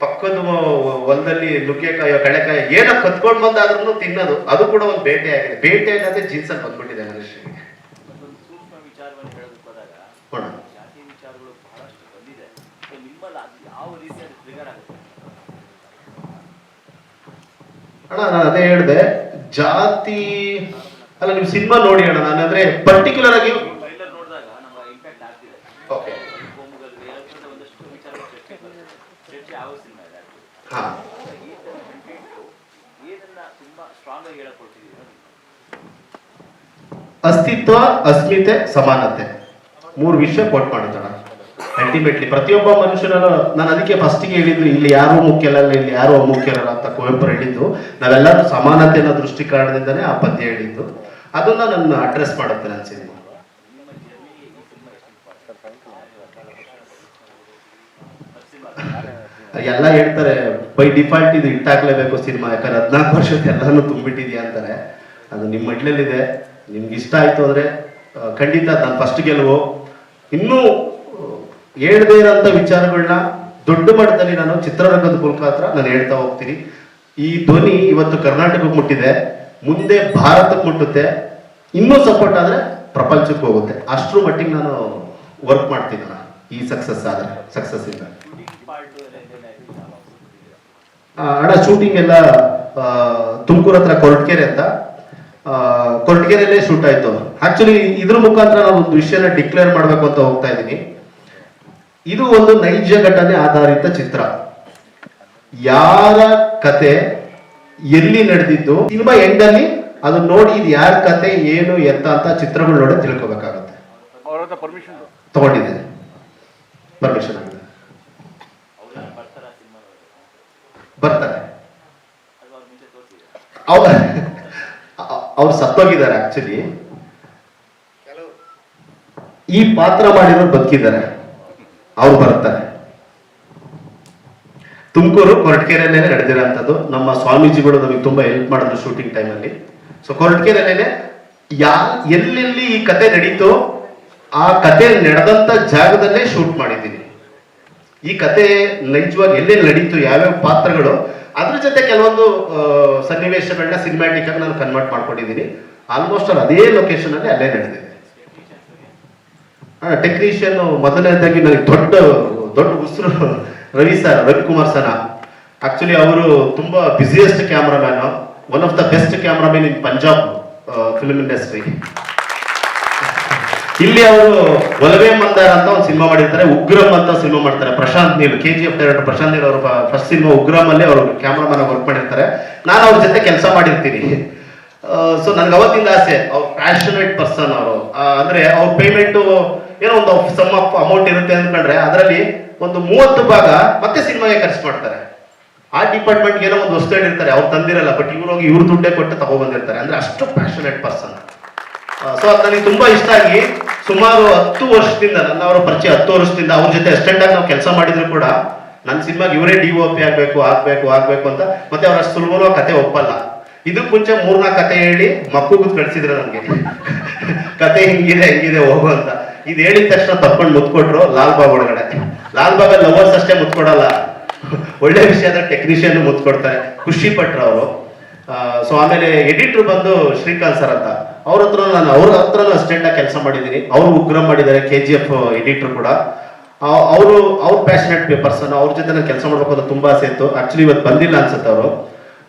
ಪಕ್ಕದ ಹೊಲದಲ್ಲಿ ನುಗ್ಗೆಕಾಯೋ ಕಳೆಕಾಯೋ ಏನೋ ಕತ್ಕೊಂಡು ಬಂದಾದ್ರೂ ತಿನ್ನೋದು, ಅದು ಕೂಡ ಒಂದು ಬೇಟೆ ಆಗಿದೆ. ಬೇಟೆ ಅನ್ನೋದೇ ಜೀನ್ಸ್ ಅಲ್ಲಿ ಬಂದ್ಬಿಟ್ಟಿದೆ ಮನುಷ್ಯನಿಗೆ. ಅಣ್ಣ ನಾನು ಅದೇ ಹೇಳಿದೆ, ಜಾತಿ ಅಲ್ಲ, ನೀವು ಸಿನಿಮಾ ನೋಡಿ ಅಣ್ಣ. ನಾನಂದ್ರೆ ಪರ್ಟಿಕ್ಯುಲರ್ ಆಗಿ ಅಸ್ತಿತ್ವ, ಅಸ್ಮಿತೆ, ಸಮಾನತೆ 3 ವಿಷಯ ಕೋಟ್ ಮಾಡುತ್ತಣ. ಅಲ್ಟಿಮೇಟ್ಲಿ ಪ್ರತಿಯೊಬ್ಬ ಮನುಷ್ಯನನ್ನು ನಾನು ಅದಕ್ಕೆ ಫಸ್ಟಿಗೆ ಹೇಳಿದ್ದು, ಇಲ್ಲಿ ಯಾರು ಮುಖ್ಯಲ್ಲ, ಇಲ್ಲಿ ಯಾರು ಅಮುಖ್ಯರಲ್ಲ ಅಂತ ಕುವೆಂಪು ಹೇಳಿದ್ದು. ನಾವೆಲ್ಲರೂ ಸಮಾನತೆ ಅನ್ನೋ ದೃಷ್ಟಿಕೋನದಿಂದನೇ ಆ ಪದ್ಯ ಹೇಳಿದ್ದು. ಅದನ್ನ ನನ್ನ ಅಡ್ರೆಸ್ ಮಾಡುತ್ತೆ ನನ್ನ ಸಿನಿಮಾ. ಎಲ್ಲ ಹೇಳ್ತಾರೆ ಬೈ ಡಿಫಾಲ್ಟ್ ಇದು ಇಟ್ಟಾಗ್ಲೇಬೇಕು ಸಿನಿಮಾ, ಯಾಕಂದ್ರೆ 14 ವರ್ಷದ ಎಲ್ಲಾನು ತುಂಬಿಟ್ಟಿದ್ಯಾ ಅಂತಾರೆ. ಅದು ನಿಮ್ಮ ಮಡ್ಲಲ್ಲಿದೆ. ನಿಮ್ಗೆ ಇಷ್ಟ ಆಯ್ತು ಅಂದ್ರೆ ಖಂಡಿತ ನಾನು ಫಸ್ಟ್ ಗೆಲುವು. ಇನ್ನೂ ಹೇಳ್ದೇ ಇರೋಂಥ ವಿಚಾರಗಳನ್ನ ದೊಡ್ಡ ಮಟ್ಟದಲ್ಲಿ ನಾನು ಚಿತ್ರರಂಗದ ಮುಖಾಂತರ ನಾನು ಹೇಳ್ತಾ ಹೋಗ್ತೀನಿ. ಈ ಧ್ವನಿ ಇವತ್ತು ಕರ್ನಾಟಕಕ್ಕೆ ಮುಟ್ಟಿದೆ, ಮುಂದೆ ಭಾರತಕ್ಕೆ ಮುಟ್ಟುತ್ತೆ. ಇನ್ನೂ ಸಪೋರ್ಟ್ ಆದ್ರೆ ಪ್ರಪಂಚಕ್ಕೆ ಹೋಗುತ್ತೆ. ಅಷ್ಟರ ಮಟ್ಟಿಗೆ ನಾನು ವರ್ಕ್ ಮಾಡ್ತೀನಿ ನಾನು ಈ ಸಕ್ಸಸ್ ಆದ್ರೆ, ಸಕ್ಸಸ್ ಇಂದ. ಅಣ್ಣ ಶೂಟಿಂಗ್ ಎಲ್ಲ ತುಮಕೂರು ಹತ್ರ ಕೊರಟಗೆರೆ ಅಂತ, ಕೊರಟಗೆರೆಯಲ್ಲೇ ಶೂಟ್ ಆಯ್ತು. ಆಕ್ಚುಲಿ ಇದ್ರ ಮುಖಾಂತರ ನಾನು ಒಂದು ವಿಷಯನ ಡಿಕ್ಲೇರ್ ಮಾಡ್ಬೇಕು ಅಂತ ಹೋಗ್ತಾ ಇದ್ದೀನಿ. ಇದು ಒಂದು ನೈಜ ಘಟನೆ ಆಧಾರಿತ ಚಿತ್ರ. ಯಾರ ಕತೆ ಎಲ್ಲಿ ನಡೆದಿದ್ದು, ಸಿನಿಮಾ ಎಂಡಲ್ಲಿ ಅದನ್ನ ನೋಡಿ ಇದು ಯಾರ ಕತೆ ಏನು ಎತ್ತ ಅಂತ ಚಿತ್ರಗಳು ನೋಡಿ ತಿಳ್ಕೊಬೇಕಾಗತ್ತೆ. ಅವ್ರ ಹತ್ರ ಪರ್ಮಿಷನ್ ತಗೊಂಡಿದ್ದೇನೆ, ಪರ್ಮಿಷನ್ ಆಗಿದೆ, ಬರ್ತಾರೆ. ಅವ್ರು ಸತ್ತೋಗಿದ್ದಾರೆ ಆಕ್ಚುಲಿ. ಈ ಪಾತ್ರ ಮಾಡಿರೋರು ಬದುಕಿದ್ದಾರೆ, ಅವ್ರು ಬರ್ತಾರೆ. ತುಮಕೂರು ಕೊರಟಗೆರೆಯಲ್ಲೇ ನಡೆದಿರೋಂಥದ್ದು. ನಮ್ಮ ಸ್ವಾಮೀಜಿಗಳು ನಮಗೆ ತುಂಬಾ ಹೆಲ್ಪ್ ಮಾಡಿದ್ರು ಶೂಟಿಂಗ್ ಟೈಮಲ್ಲಿ. ಸೊ ಕೊರಟಗೆರೆಯಲ್ಲೇ ಎಲ್ಲೆಲ್ಲಿ ಈ ಕತೆ ನಡೀತೋ ಆ ಕತೆ ನಡೆದಂತ ಜಾಗದಲ್ಲೇ ಶೂಟ್ ಮಾಡಿದ್ದೀನಿ. ಈ ಕತೆ ನೈಜವಾಗಿ ಎಲ್ಲೆಲ್ಲಿ ನಡೀತು, ಯಾವ್ಯಾವ ಪಾತ್ರಗಳು, ಅದ್ರ ಜೊತೆ ಕೆಲವೊಂದು ಸನ್ನಿವೇಶಗಳನ್ನ ಸಿನಿಮ್ಯಾಟಿಕ್ ಆಗಿ ನಾನು ಕನ್ವರ್ಟ್ ಮಾಡ್ಕೊಂಡಿದ್ದೀನಿ. ಆಲ್ಮೋಸ್ಟ್ ಅದೇ ಲೊಕೇಶನ್ ಅಲ್ಲಿ ಅಲ್ಲೇ ನಡೆದಿದೆ. ಟೆಕ್ನಿಷಿಯನ್ ಮೊದಲನೇದಾಗಿ ನನಗೆ ದೊಡ್ಡ ಉಸಿರು ರವಿಕುಮಾರ್ ಸನ. ಆಕ್ಚುಲಿ ಅವರು ತುಂಬಾ busiest cameraman, one of the best cameraman in Punjab film industry. ಇಲ್ಲಿ ಅವರು ಒಲವೇ ಮಂದಾರ ಅಂತ ಒಂದು ಸಿನಿಮಾ ಮಾಡಿರ್ತಾರೆ, ಉಗ್ರಂ ಅಂತ ಸಿನಿಮಾ ಮಾಡ್ತಾರೆ. ಪ್ರಶಾಂತ್ ನೀಲ್, KGF ಡೈರೆಕ್ಟರ್ ಪ್ರಶಾಂತ್ ನೀಲ್ ಅವರು ಫಸ್ಟ್ ಸಿನಿಮಾ ಉಗ್ರಂ ಅಲ್ಲಿ ಅವರು ಕ್ಯಾಮ್ರಾಮನ್ ವರ್ಕ್ ಮಾಡಿರ್ತಾರೆ. ನಾನು ಅವ್ರ ಜೊತೆ ಕೆಲಸ ಮಾಡಿರ್ತೀನಿ. ಸೊ ನನ್ಗೆ ಅವತ್ತಿಂದ ಆಸೆ, ಅವ್ರು ಪ್ಯಾಷನೇಟ್ ಪರ್ಸನ್ ಅವರು. ಅಂದ್ರೆ ಅವ್ರ ಪೇಮೆಂಟ್ ಏನೋ ಒಂದು ಸಮ್ ಆಫ್ ಅಮೌಂಟ್ ಇರುತ್ತೆ ಅಂದ್ಕೊಂಡ್ರೆ ಅದರಲ್ಲಿ ಒಂದು 30 ಭಾಗ ಮತ್ತೆ ಸಿನಿಮಾಗೆ ಖರ್ಚು ಮಾಡ್ತಾರೆ. ಆ ಡಿಪಾರ್ಟ್ಮೆಂಟ್ಗೆ ಏನೋ ಒಂದು ವಸ್ತು ಹೇಳಿರ್ತಾರೆ, ಅವ್ರು ತಂದಿರಲ್ಲ, ಬಟ್ ಇವ್ರು ಹೋಗಿ ಇವ್ರ ದುಡ್ಡೇ ಕೊಟ್ಟು ತಗೊಬಂದಿರ್ತಾರೆ. ಅಂದ್ರೆ ಅಷ್ಟು ಪ್ಯಾಷನೇಟ್ ಪರ್ಸನ್. ಸೊ ಅದು ನನಗೆ ತುಂಬಾ ಇಷ್ಟ ಆಗಿ ಸುಮಾರು 10 ವರ್ಷದಿಂದ, ನನ್ನ ಅವರ ಪರಿಚಯ 10 ವರ್ಷದಿಂದ ಅವ್ರ ಜೊತೆ ಅಸ್ಟೆಂಟ್ ಆಗಿ ನಾವು ಕೆಲಸ ಮಾಡಿದ್ರು ಕೂಡ ನನ್ನ ಸಿನಿಮಾಗೆ ಇವರೇ DOP ಆಗ್ಬೇಕು ಅಂತ. ಮತ್ತೆ ಅವ್ರ ಅಷ್ಟು ಸುಲಭವಾಗಿ ಕತೆ ಒಪ್ಪಲ್ಲ. ಇದಕ್ಕೆ ಮುಂಚೆ 3-4 ಕತೆ ಹೇಳಿ ಮಕ್ಕಳು ಕಳ್ಸಿದ್ರು ನನಗೆ, ಕತೆ ಹಿಂಗಿದೆ ಹೋಗು ಅಂತ. ಇದು ಹೇಳಿದ ತಕ್ಷಣ ತಪ್ಕೊಂಡು ಮುತ್ಕೊಟ್ರು ಲಾಲ್ಬಾಗ್ ಒಳಗಡೆ. ಲಾಲ್ಬಾಗಲ್ಲಿ ಲವರ್ಸ್ ಅಷ್ಟೇ ಮುತ್ಕೊಡಲ್ಲ, ಒಳ್ಳೆ ವಿಷಯದ ಟೆಕ್ನಿಷಿಯನ್ ಮುತ್ಕೊಡ್ತಾರೆ. ಖುಷಿ ಪಟ್ರು ಅವರು. ಸೊ ಆಮೇಲೆ ಎಡಿಟರ್ ಬಂದು ಶ್ರೀಕಾಂತ್ ಸರ್ ಅಂತ, ಅವ್ರ ಹತ್ರನೂ ಅಸ್ಟೆಂಟ್ ಆಗಿ ಕೆಲಸ ಮಾಡಿದ್ದೀನಿ. ಅವರು ಉಗ್ರಂ ಮಾಡಿದ್ದಾರೆ, KGF ಎಡಿಟರ್ ಕೂಡ. ಅವ್ರು ಪ್ಯಾಷನೇಟ್ ಪರ್ಸನ್. ಅವ್ರ ಜೊತೆ ನಾನು ಕೆಲಸ ಮಾಡ್ಬೇಕು ಅಂತ ತುಂಬಾ ಆಸೆ ಇತ್ತು. ಆಕ್ಚುಲಿ ಇವತ್ತು ಬಂದಿಲ್ಲ ಅನ್ಸುತ್ತೆ ಅವರು.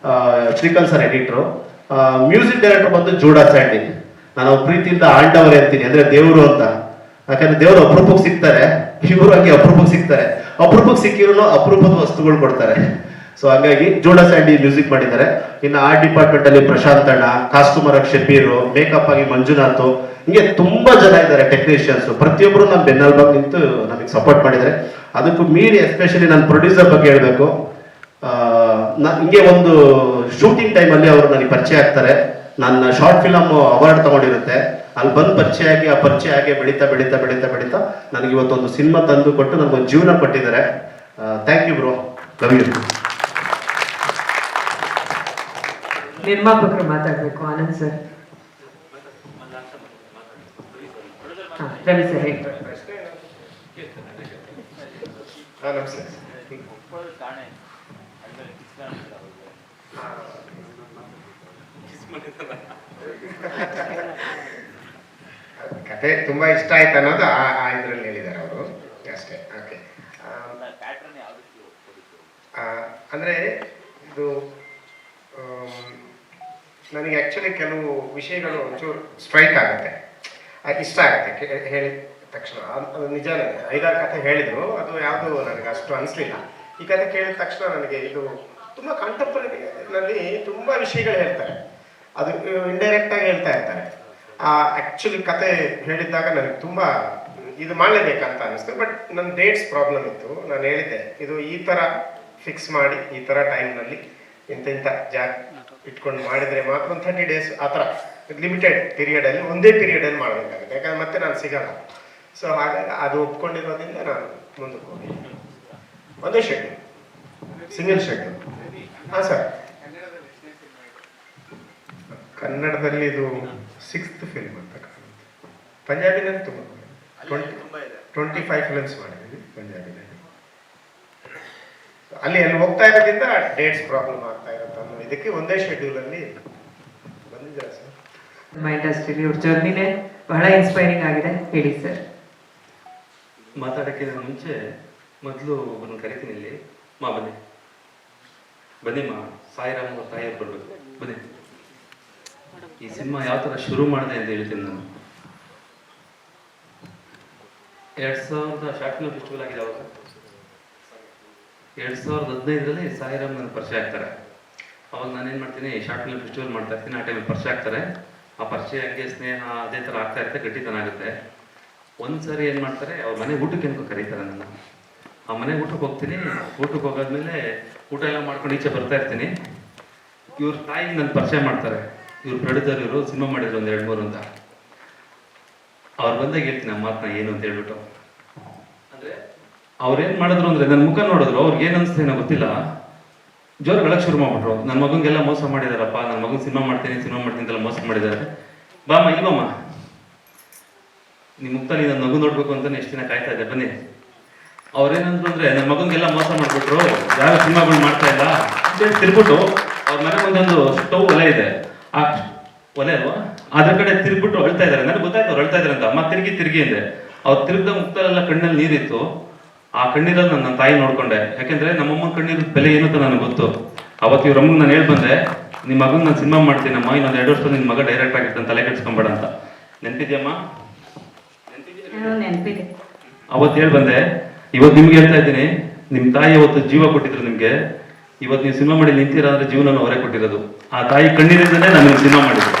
Srikanth sir editor. Music director ಬಂದು ಜೂಡಾ ಸ್ಯಾಂಡಿ. ನಾನು ಅವ್ರ ಪ್ರೀತಿಯಿಂದ ಆಂಡವರೇ ಅಂತೀನಿ, ಅಂದ್ರೆ ದೇವರು ಅಂತ. ಯಾಕಂದ್ರೆ ದೇವರು ಅಪರೂಪಕ್ಕೆ ಸಿಗ್ತಾರೆ, ಇವರು ಹಂಗೆ ಅಪರೂಪಕ್ಕೆ ಸಿಗ್ತಾರೆ. ಅಪರೂಪಕ್ಕೆ ಸಿಕ್ಕಿರೋ ಅಪರೂಪದ ವಸ್ತುಗಳು ಕೊಡ್ತಾರೆ. ಸೊ ಹಾಗಾಗಿ ಜೋಡಾ ಸ್ಯಾಂಡಿ ಮ್ಯೂಸಿಕ್ ಮಾಡಿದ್ದಾರೆ. ಇನ್ನು ಆರ್ಟ್ ಡಿಪಾರ್ಟ್ಮೆಂಟ್ ಅಲ್ಲಿ ಪ್ರಶಾಂತ್ ಅಣ್ಣ, ಕಾಸ್ಟ್ಯೂಮರ್ ಆಗಿ ಶಬೀರ್, ಮೇಕಪ್ ಆಗಿ ಮಂಜುನಾಥ್, ಹಿಂಗೆ ತುಂಬಾ ಜನ ಇದ್ದಾರೆ ಟೆಕ್ನಿಷಿಯನ್ಸ್. ಪ್ರತಿಯೊಬ್ಬರು ನಮ್ಮ ಬೆನ್ನೆಲುಬಾಗಿ ನಿಂತು ನಮಗೆ ಸಪೋರ್ಟ್ ಮಾಡಿದ್ದಾರೆ. ಅದಕ್ಕೂ ಮೀರಿ ಎಸ್ಪೆಷಲಿ ನನ್ನ ಪ್ರೊಡ್ಯೂಸರ್ ಬಗ್ಗೆ ಹೇಳ್ಬೇಕು. ಹಿಂಗೆ ಒಂದು ಶೂಟಿಂಗ್ ಟೈಮಲ್ಲಿ ಅವರು ನನಗೆ ಪರಿಚಯ ಆಗ್ತಾರೆ. ನನ್ನ ಶಾರ್ಟ್ ಫಿಲಮ್ ಅವಾರ್ಡ್ ತಗೊಂಡಿರುತ್ತೆ, ಅಲ್ಲಿ ಬಂದು ಪರಿಚಯ ಆಗಿ ಆ ಪರಿಚಯ ಆಗಿ ಬೆಳೀತಾ ನನಗೆ ಇವತ್ತೊಂದು ಸಿನಿಮಾ ತಂದು ಕೊಟ್ಟು ನನಗೊಂದು ಜೀವನ ಕೊಟ್ಟಿದ್ದಾರೆ. Thank you bro, love you. ನಿರ್ಮಾಪಕರು ಮಾತಾಡ್ಬೇಕು. ಆನಂದ್ ಸರ್, ರವಿ ಸರ್ ಹೇಳಿ. ನಮಸ್ತೆ. ಕತೆ ತುಂಬಾ ಇಷ್ಟ ಆಯ್ತು ಅನ್ನೋದು ಆ ಇದ್ರಲ್ಲಿ ಹೇಳಿದ್ದಾರೆ ಅವರು ಅಷ್ಟೇ. ಓಕೆ, ಅಂದ್ರೆ ಇದು ನನಗೆ ಆಕ್ಚುಲಿ ಕೆಲವು ವಿಷಯಗಳು ಒಂಚೂರು ಸ್ಟ್ರೈಕ್ ಆಗುತ್ತೆ, ಇಷ್ಟ ಆಗುತ್ತೆ ಹೇಳಿದ ತಕ್ಷಣ. ಅದು ನಿಜಾನೇ. 5-6 ಕತೆ ಹೇಳಿದ್ರು, ಅದು ಯಾವುದು ನನಗೆ ಅಷ್ಟು ಅನಿಸ್ಲಿಲ್ಲ. ಈ ಕತೆ ಕೇಳಿದ ತಕ್ಷಣ ನನಗೆ ಇದು ತುಂಬ ಕಂಟೆಂಪರರಿನಲ್ಲಿ ತುಂಬ ವಿಷಯಗಳು ಹೇಳ್ತಾರೆ, ಅದು ಇಂಡೈರೆಕ್ಟ್ ಆಗಿ ಹೇಳ್ತಾ ಇರ್ತಾರೆ. ಆ್ಯಕ್ಚುಲಿ ಕತೆ ಹೇಳಿದ್ದಾಗ ನನಗೆ ತುಂಬ ಇದು ಮಾಡಲೇಬೇಕಂತ ಅನ್ನಿಸ್ತು. ಬಟ್ ನನ್ನ ಡೇಟ್ಸ್ ಪ್ರಾಬ್ಲಮ್ ಇತ್ತು. ನಾನು ಹೇಳಿದ್ದೆ ಇದು ಈ ಥರ ಫಿಕ್ಸ್ ಮಾಡಿ ಈ ಥರ ಟೈಮ್ನಲ್ಲಿ ಇಂಥ ಜಾಗ ಇಟ್ಕೊಂಡು ಮಾಡಿದರೆ ಮಾತ್ರ ಒಂದು 30 days ಆ ಥರ ಲಿಮಿಟೆಡ್ ಪೀರಿಯಡಲ್ಲಿ, ಒಂದೇ ಪೀರಿಯಡಲ್ಲಿ ಮಾಡಬೇಕಾಗುತ್ತೆ. ಯಾಕಂದ್ರೆ ಮತ್ತೆ ನಾನು ಸಿಗಲ್ಲ. ಸೊ ಹಾಗಾಗಿ ಅದು ಒಪ್ಕೊಂಡಿರೋದ್ರಿಂದ ನಾನು ಮುಂದಕ್ಕೆ ಹೋಗಿ ಒಂದೇ ಶೆಡ್ಯೂಲ್, ಸಿಂಗಲ್ ಶೆಡ್ಯೂಲ್. ಹಾಂ ಸರ್, ಕನ್ನಡದಲ್ಲಿ ಇದು 6th ಫಿಲ್ಮ್ ಅಂತ ಕಾಣುತ್ತೆ. ಪಂಜಾಬಿನಲ್ಲಿ ತುಂಬ 25 ಫಿಲ್ಮ್ಸ್ ಮಾಡಿದ್ದೀವಿ ಪಂಜಾಬಿನಲ್ಲಿ. ಅಲ್ಲಿ ಹೋಗ್ತಾ ಇರೋದ್ರಿಂದ ಡೇಟ್ಸ್ ಪ್ರಾಬ್ಲಮ್ ಆಗ್ತಾ ಇರುತ್ತೆ ಅನ್ನೋ ಇದಕ್ಕೆ ಒಂದೇ ಶೆಡ್ಯೂಲಲ್ಲಿ ಬಂದಿದ್ದಾರೆ ಸರ್. ನಮ್ಮ ಇಂಡಸ್ಟ್ರಿಲಿ ಇವ್ರ ಜರ್ನಿನೇ ಬಹಳ ಇನ್ಸ್ಪೈರಿಂಗ್ ಆಗಿದೆ. ಹೇಳಿ ಸರ್. ಮಾತಾಡೋಕ್ಕಿಂತ ಮುಂಚೆ ಮೊದಲು ಒಬ್ಬರನ್ನ ಕರಿತೀನಿ ಇಲ್ಲಿ. ಬನ್ನಿ ಸಾಯಿರಾಮ್ ಅವ್ರ ತಾಯಿಯವ್ರು ಬರ್ಬೇಕು. ಬನ್ನಿ. ಈ ಸಿನಿಮಾ ಯಾವ ಥರ ಶುರು ಮಾಡಿದೆ ಅಂತ ಹೇಳ್ತೀನಿ ನಾನು. 2000 ಶಾರ್ಟ್ ಫಿಲ್ಮ್ ಫೆಸ್ಟಿವಲ್ ಆಗಿದೆ ಅವಾಗ. 2015ರಲ್ಲಿ ಸಾಯಿರಾಮ್ ನನ್ನ ಪರಿಚಯ ಆಗ್ತಾರೆ. ಅವಾಗ ನಾನೇನು ಮಾಡ್ತೀನಿ, ಶಾರ್ಟ್ ಫಿಲ್ಮ್ ಫೆಸ್ಟಿವಲ್ ಮಾಡ್ತಾ ಇರ್ತೀನಿ. ಆ ಟೈಮಲ್ಲಿ ಪರಿಚಯ ಆಗ್ತಾರೆ. ಆ ಪರಿಚಯ ಹಂಗೆ ಸ್ನೇಹ ಅದೇ ಥರ ಆಗ್ತಾ ಇರುತ್ತೆ, ಗಟ್ಟಿತನ ಆಗುತ್ತೆ. ಒಂದ್ಸರಿ ಏನು ಮಾಡ್ತಾರೆ, ಅವ್ರ ಮನೆ ಊಟಕ್ಕೆ ಅನ್ಕೋ ಕರೀತಾರೆ ನನ್ನ. ಆ ಮನೆ ಊಟಕ್ಕೆ ಹೋಗ್ತೀನಿ. ಊಟಕ್ಕೆ ಹೋಗಾದ್ಮೇಲೆ ಊಟ ಎಲ್ಲ ಮಾಡ್ಕೊಂಡು ಈಚೆ ಬರ್ತಾ ಇರ್ತೀನಿ. ಇವ್ರ ತಾಯಿಗೆ ನನ್ನ ಪರಿಚಯ ಮಾಡ್ತಾರೆ. ಇವ್ರು ಪ್ರೊಡ್ಯೂಸರ್, ಇವರು ಸಿನಿಮಾ ಮಾಡಿದ್ರು 1, 2, 3 ಅಂತ. ಅವ್ರು ಬಂದಾಗ ಹೇಳ್ತೀನಿ ಆ ಮಾತನ್ನ ಏನು ಅಂತ ಹೇಳ್ಬಿಟ್ಟು. ಅಂದರೆ ಅವ್ರೇನು ಮಾಡಿದ್ರು ಅಂದರೆ ನನ್ನ ಮುಖ ನೋಡಿದ್ರು, ಅವ್ರಿಗೆ ಏನು ಅನಿಸ್ತು ಏನೋ ಗೊತ್ತಿಲ್ಲ, ಜೋರುಗಳಕ್ಕೆ ಶುರು ಮಾಡ್ಬಿಟ್ರು. ನನ್ನ ಮಗನಿಗೆಲ್ಲ ಮೋಸ ಮಾಡಿದಾರಪ್ಪ, ನನ್ನ ಮಗನ ಸಿನಿಮಾ ಮಾಡ್ತೀನಿ ಅಂತೆಲ್ಲ ಮೋಸ ಮಾಡಿದ್ದಾರೆ. ಬಾಮ್ಮ ಇಲ್ವಮ್ಮ, ನಿಮ್ಮ ಮುಕ್ತಲ್ಲಿ ನನ್ನ ಮಗು ನೋಡ್ಬೇಕು ಅಂತ ಎಷ್ಟು ದಿನ ಕಾಯ್ತಾ ಇದ್ದೆ, ಬನ್ನಿ. ಅವ್ರೇನಂದ್ರು ಅಂದರೆ ನನ್ನ ಮಗನಿಗೆಲ್ಲ ಮೋಸ ಮಾಡಿಬಿಟ್ರು, ಯಾವ ಸಿನಿಮಾಗಳು ಮಾಡ್ತಾ ಇಲ್ಲ ಅಂತೇಳಿ ತಿರ್ಬಿಟ್ಟು ಅವ್ರ ಮನೆ ಒಂದೊಂದು ಸ್ಟವ್ ಒಲೆ ಇದೆ, ಆ ಒಲೆ ಅಲ್ವಾ, ಅದ್ರ ಕಡೆ ತಿರ್ಬಿಟ್ಟು ಅಳ್ತಾ ಇದ್ದಾರೆ. ನನಗೆ ಗೊತ್ತಾಯ್ತು ಅವ್ರು ಅಳ್ತಾ ಇದ್ದಾರೆ ಅಂತ. ಅಮ್ಮ ತಿರುಗಿ ಅಂದೆ. ಅವ್ರು ತಿರುಗ್ದ ಮುಕ್ತಲೆಲ್ಲ ಕಣ್ಣಲ್ಲಿ ನೀರಿತ್ತು. ಆ ಕಣ್ಣೀರಲ್ಲಿ ನನ್ನ ತಾಯಿ ನೋಡ್ಕೊಂಡೆ. ಯಾಕೆಂದ್ರೆ ನಮ್ಮಮ್ಮನ ಕಣ್ಣೀರ ಬೆಲೆ ಏನು ಅಂತ ನನಗೆ ಗೊತ್ತು. ಅವತ್ತು ಇವ್ರ ಅಮ್ಮಗೆ ನಾನು ಹೇಳಿ ಬಂದೆ, ನಿಮ್ಮ ಮಗನ ನಾನು ಸಿನಿಮಾ ಮಾಡ್ತೀನಮ್ಮ, ಇನ್ನೊಂದು 2 ವರ್ಷ ನಿನ್ನ ಮಗ ಡೈರೆಕ್ಟ್ ಆಗಿರ್ತಾನೆ, ತಲೆ ಕೆಡ್ಸ್ಕೊಂಬೇಡ ಅಂತ. ನೆನ್ಪಿದ್ಯಮ್ಮ? ನೆನಪಿದೆ. ಅವತ್ತು ಹೇಳಿ ಬಂದೆ. ಇವತ್ತು ನಿಮ್ಗೆ ಹೇಳ್ತಾ ಇದ್ದೀನಿ, ನಿಮ್ಮ ತಾಯಿ ಅವತ್ತು ಜೀವ ಕೊಟ್ಟಿದ್ರು ನಿಮ್ಗೆ. ಇವತ್ತು ನೀವು ಸಿನಿಮಾ ಮಾಡಿ ನಿಂತೀರಾ ಅಂದ್ರೆ ಜೀವನ ಅವರೇ ಕೊಟ್ಟಿರೋದು. ಆ ತಾಯಿ ಕಣ್ಣೀರಿಂದನೇ ನಾನು ಸಿನಿಮಾ ಮಾಡಿದ್ದು.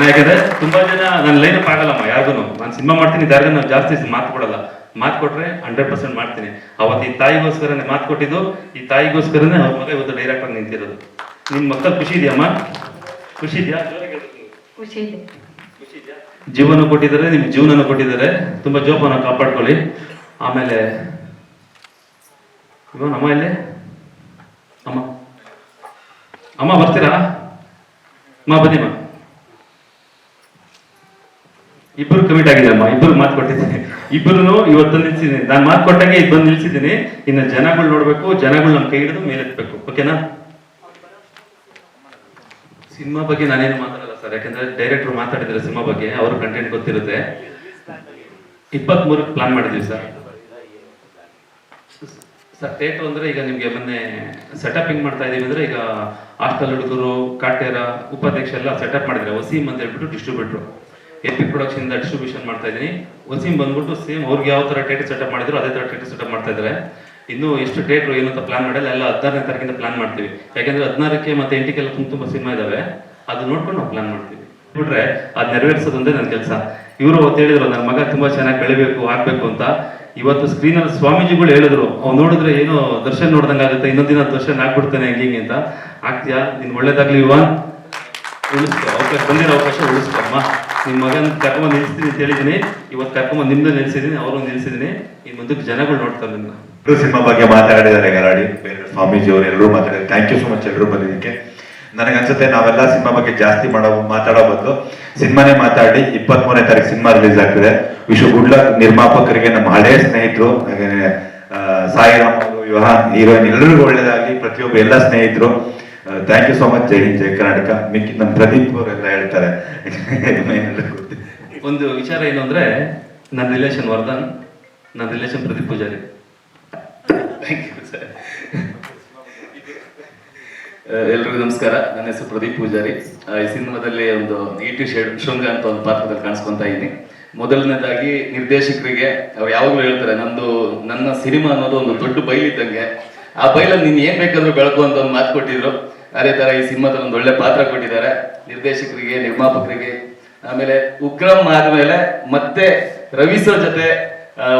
ಯಾಕಂದ್ರೆ ತುಂಬಾ ಜನ ನನ್ನ ಲೈನಪ್ ಆಗಲ್ಲಮ್ಮ ಯಾರಿಗೂ. ನಾನು ಸಿನಿಮಾ ಮಾಡ್ತೀನಿ, ಯಾರಿಗೂ ನಾನು ಜಾಸ್ತಿ ಮಾತು ಕೊಡಲ್ಲ. ಮಾತು ಕೊಟ್ರೆ 100% ಮಾಡ್ತೀನಿ. ಅವತ್ತು ಈ ತಾಯಿಗೋಸ್ಕರನೇ ಮಾತು ಕೊಟ್ಟಿದ್ದು, ಈ ತಾಯಿಗೋಸ್ಕರನೇ ಅವ್ರ ಮಗ ಇವತ್ತು ಡೈರೆಕ್ಟ್ ಆಗಿ ನಿಂತಿರೋದು. ನಿಮ್ ಮಕ್ಕಳು ಖುಷಿ ಇದೆಯಮ್ಮ? ಖುಷಿ ಇದೆಯಾ? ಖುಷಿ ಇದೆ. ಜೀವನ ಕೊಟ್ಟಿದ್ದಾರೆ, ನಿಮ್ ಜೀವನ ಕೊಟ್ಟಿದ್ದಾರೆ. ತುಂಬಾ ಜೋಪಾನ ಕಾಪಾಡ್ಕೊಳ್ಳಿ. ಆಮೇಲೆ ಇವ ಅಮ್ಮ ಇಲ್ಲೇ, ಅಮ್ಮ ಬರ್ತೀರಾ? ಬನ್ನಿಮ್ಮ. ಇಬ್ಬರು ಕಮಿಟ್ ಆಗಿದೆಯಮ್ಮ, ಇಬ್ಬರು ಮಾತು ಕೊಟ್ಟಿದ್ದೀನಿ. ಇಬ್ಬರು ಇವತ್ತು ನಿಲ್ಸಿದ್ದೀನಿ. ನಾನು ಮಾತು ಕೊಟ್ಟಾಗೆ ಇದು ಬಂದು ನಿಲ್ಸಿದ್ದೀನಿ. ಇನ್ನು ಜನಗಳು ನೋಡ್ಬೇಕು, ಜನಗಳು ನಮ್ಮ ಕೈ ಹಿಡಿದು ಮೇಲೆತ್ತಬೇಕು. ಓಕೆನಾ? ಸಿನಿಮಾ ಬಗ್ಗೆ ನಾನೇನು ಮಾತಾಡಲ್ಲ ಸರ್, ಯಾಕಂದ್ರೆ ಡೈರೆಕ್ಟರ್ ಮಾತಾಡಿದ್ರೆ ಸಿನಿಮಾ ಬಗ್ಗೆ, ಅವ್ರ ಕಂಟೆಂಟ್ ಗೊತ್ತಿರುತ್ತೆ. 23ಕ್ಕೆ ಪ್ಲಾನ್ ಮಾಡಿದ್ವಿ ಸರ್. ಥಿಯೇಟರ್ ಅಂದ್ರೆ ಈಗ ನಿಮ್ಗೆ ಮೊನ್ನೆ ಸೆಟಪ್ ಹಿಂಗ್ ಮಾಡ್ತಾ ಇದೀವಿ ಅಂದ್ರೆ, ಈಗ ಹಾಸ್ಟೆಲ್ ಹುಡುಗರು, ಕಾಟೇರ ಉಪಾಧ್ಯಕ್ಷ ಎಲ್ಲ ಸೆಟಪ್ ಮಾಡಿದ್ರೆ. ವಸೀಮ್ ಅಂತ ಹೇಳ್ಬಿಟ್ಟು ಡಿಸ್ಟ್ರಿಬ್ಯೂಟರ್, ಎಪಿಕ್ ಪ್ರೊಡಕ್ಷನ್ ಇಂದ ಡಿಸ್ಟ್ರಿಬ್ಯೂಷನ್ ಮಾಡ್ತಾ ಇದೀನಿ. ವಸೀಮ್ ಬಂದ್ಬಿಟ್ಟು ಸೇಮ್ ಅವ್ರಿಗೆ ಯಾವ ತರ ಥಿಯೇಟರ್ ಸೆಟಪ್ ಮಾಡಿದ್ರು ಅದೇ ತರ ಥಿಯೇಟರ್ ಸೆಟಪ್ ಮಾಡ್ತಾ ಇದ್ದಾರೆ. ಇನ್ನು ಎಷ್ಟು ಥಿಯೇಟರ್ ಏನು ಅಂತ ಪ್ಲಾನ್ ಮಾಡಿಲ್ಲ, ಎಲ್ಲ 16ನೇ ತಾರೀಕಿಂದ ಪ್ಲಾನ್ ಮಾಡ್ತೀವಿ. ಯಾಕಂದ್ರೆ 16ಕ್ಕೆ ಮತ್ತೆ 8ಕ್ಕೆಲ್ಲ ತುಂಬಾ ಸಿನಿಮಾ ಇದಾವೆ, ಅದು ನೋಡ್ಕೊಂಡು ನಾವು ಪ್ಲಾನ್ ಮಾಡ್ತೀವಿ. ಬಿಟ್ರೆ ಅದ್ ನೆರವೇರಿಸೋದೊಂದೇ ನನ್ನ ಕೆಲಸ. ಇವರು ಅವತ್ತು ಹೇಳಿದ್ರು ನನ್ನ ಮಗ ತುಂಬಾ ಚೆನ್ನಾಗಿ ಬೆಳಿಬೇಕು, ಆಗ್ಬೇಕು ಅಂತ. ಇವತ್ತು ಸ್ಕ್ರೀನಲ್ಲಿ ಸ್ವಾಮೀಜಿಗಳು ಹೇಳಿದ್ರು, ಅವ್ನು ನೋಡಿದ್ರೆ ಏನೋ ದರ್ಶನ್ ನೋಡ್ದಂಗಾಗುತ್ತೆ, ಇನ್ನೊಂದಿನ ದರ್ಶನ್ ಆಗ್ಬಿಡ್ತಾನೆ ಹಿಂಗೆ ಅಂತ. ಆಗ್ತೀಯಾ? ನಿನ್ ಒಳ್ಳೇದಾಗ್ಲಿ ಇವಾನ್, ಉಳಿಸ್ಕೊ, ಅವಕಾಶ ಬಂದಿರೋ ಅವಕಾಶ ಉಳಿಸ್ಕೊಮ್ಮ. ನಿಮ್ಮ ಮಗನ ಕರ್ಕೊಂಡ್ ನಿಲ್ಸ್ತೀನಿ ಅಂತ ಹೇಳಿದೀನಿ. ಇವತ್ತು ಕರ್ಕೊಂಡ್ ನಿಮ್ದು ನಿಲ್ಸಿದೀನಿ, ಅವರು ನಿಲ್ಸಿದೀನಿ. ಈ ಮುಂದಕ್ಕೆ ಜನಗಳು ನೋಡ್ತಾರೆ ನಿಮ್ನ. ಸಿನಿಮಾ ಬಗ್ಗೆ ಮಾತಾಡಿದ್ದಾರೆ ಗರಾಡಿ, ಸ್ವಾಮೀಜಿ ಅವರು ಎಲ್ಲರೂ ಮಾತಾಡಿದ್ದಾರೆ. ಥ್ಯಾಂಕ್ ಯು ಸೊ ಮಚ್ ಎಲ್ಲರೂ ಬಂದಿದ್ದಕ್ಕೆ. ನನಗನ್ಸುತ್ತೆ ನಾವೆಲ್ಲ ಸಿನಿಮಾ ಬಗ್ಗೆ ಜಾಸ್ತಿ ಮಾತಾಡೋ ಬದಲು ಸಿನಿಮಾನೇ ಮಾತಾಡಿ. 23ನೇ ತಾರೀಕು ಸಿನಿಮಾ ರಿಲೀಸ್ ಆಗ್ತದೆ. ವಿಶ್ ಗುಡ್ ಲಕ್ ನಿರ್ಮಾಪಕರಿಗೆ, ನಮ್ಮ ಹಳೆಯ ಸ್ನೇಹಿತರು, ಹಾಗೆ ಸಾಯಿರಾಮ್ ಅವರು, ವಿವಾನ್ ಹೀರೋಯಿನ್ ಎಲ್ಲರಿಗೂ ಒಳ್ಳೇದಾಗಲಿ. ಪ್ರತಿಯೊಬ್ಬ ಎಲ್ಲ ಸ್ನೇಹಿತರು ಥ್ಯಾಂಕ್ ಯು ಸೋ ಮಚ್. ಜೈ ಹಿಂದ್, ಜೈ ಕರ್ನಾಟಕ. ಮಿಕ್ಕಿ ನಮ್ಮ ಪ್ರದೀಪ್ ಅವರೆಲ್ಲ ಹೇಳ್ತಾರೆ. ಒಂದು ವಿಚಾರ ಏನು ಅಂದ್ರೆ, ನನ್ನ ರಿಲೇಷನ್ ವರ್ಧನ್, ನನ್ನ ರಿಲೇಷನ್ ಪ್ರದೀಪ್ ಪೂಜಾರಿ. ಎಲ್ರಿಗೂ ನಮಸ್ಕಾರ. ನನ್ನ ಹೆಸರು ಪ್ರದೀಪ್ ಪೂಜಾರಿ. ಈ ಸಿನಿಮಾದಲ್ಲಿ ಒಂದು ಈಟಿ ಶೇಡ್ ಶೃಂಗ ಅಂತ ಒಂದು ಪಾತ್ರದಲ್ಲಿ ಕಾಣಿಸ್ಕೊಂತಾ ಇದ್ದೀನಿ. ಮೊದಲನೇದಾಗಿ ನಿರ್ದೇಶಕರಿಗೆ, ಅವ್ರು ಯಾವಾಗಲೂ ಹೇಳ್ತಾರೆ, ನನ್ನ ಸಿನಿಮಾ ಅನ್ನೋದು ಒಂದು ದೊಡ್ಡ ಬೈಲಿದ್ದಂಗೆ. ಆ ಬೈಲಲ್ಲಿ ನೀನು ಏನ್ ಬೇಕಾದ್ರೂ ಬೆಳಕು ಅಂತ ಒಂದು ಮಾತು ಕೊಟ್ಟಿದ್ರು. ಅದೇ ತರ ಈ ಸಿನಿಮಾದಲ್ಲಿ ಒಂದು ಒಳ್ಳೆ ಪಾತ್ರ ಕೊಟ್ಟಿದ್ದಾರೆ. ನಿರ್ದೇಶಕರಿಗೆ, ನಿರ್ಮಾಪಕರಿಗೆ. ಆಮೇಲೆ ಉಗ್ರಂ ಆದ್ಮೇಲೆ ಮತ್ತೆ ರವಿ ಸರ್ ಜೊತೆ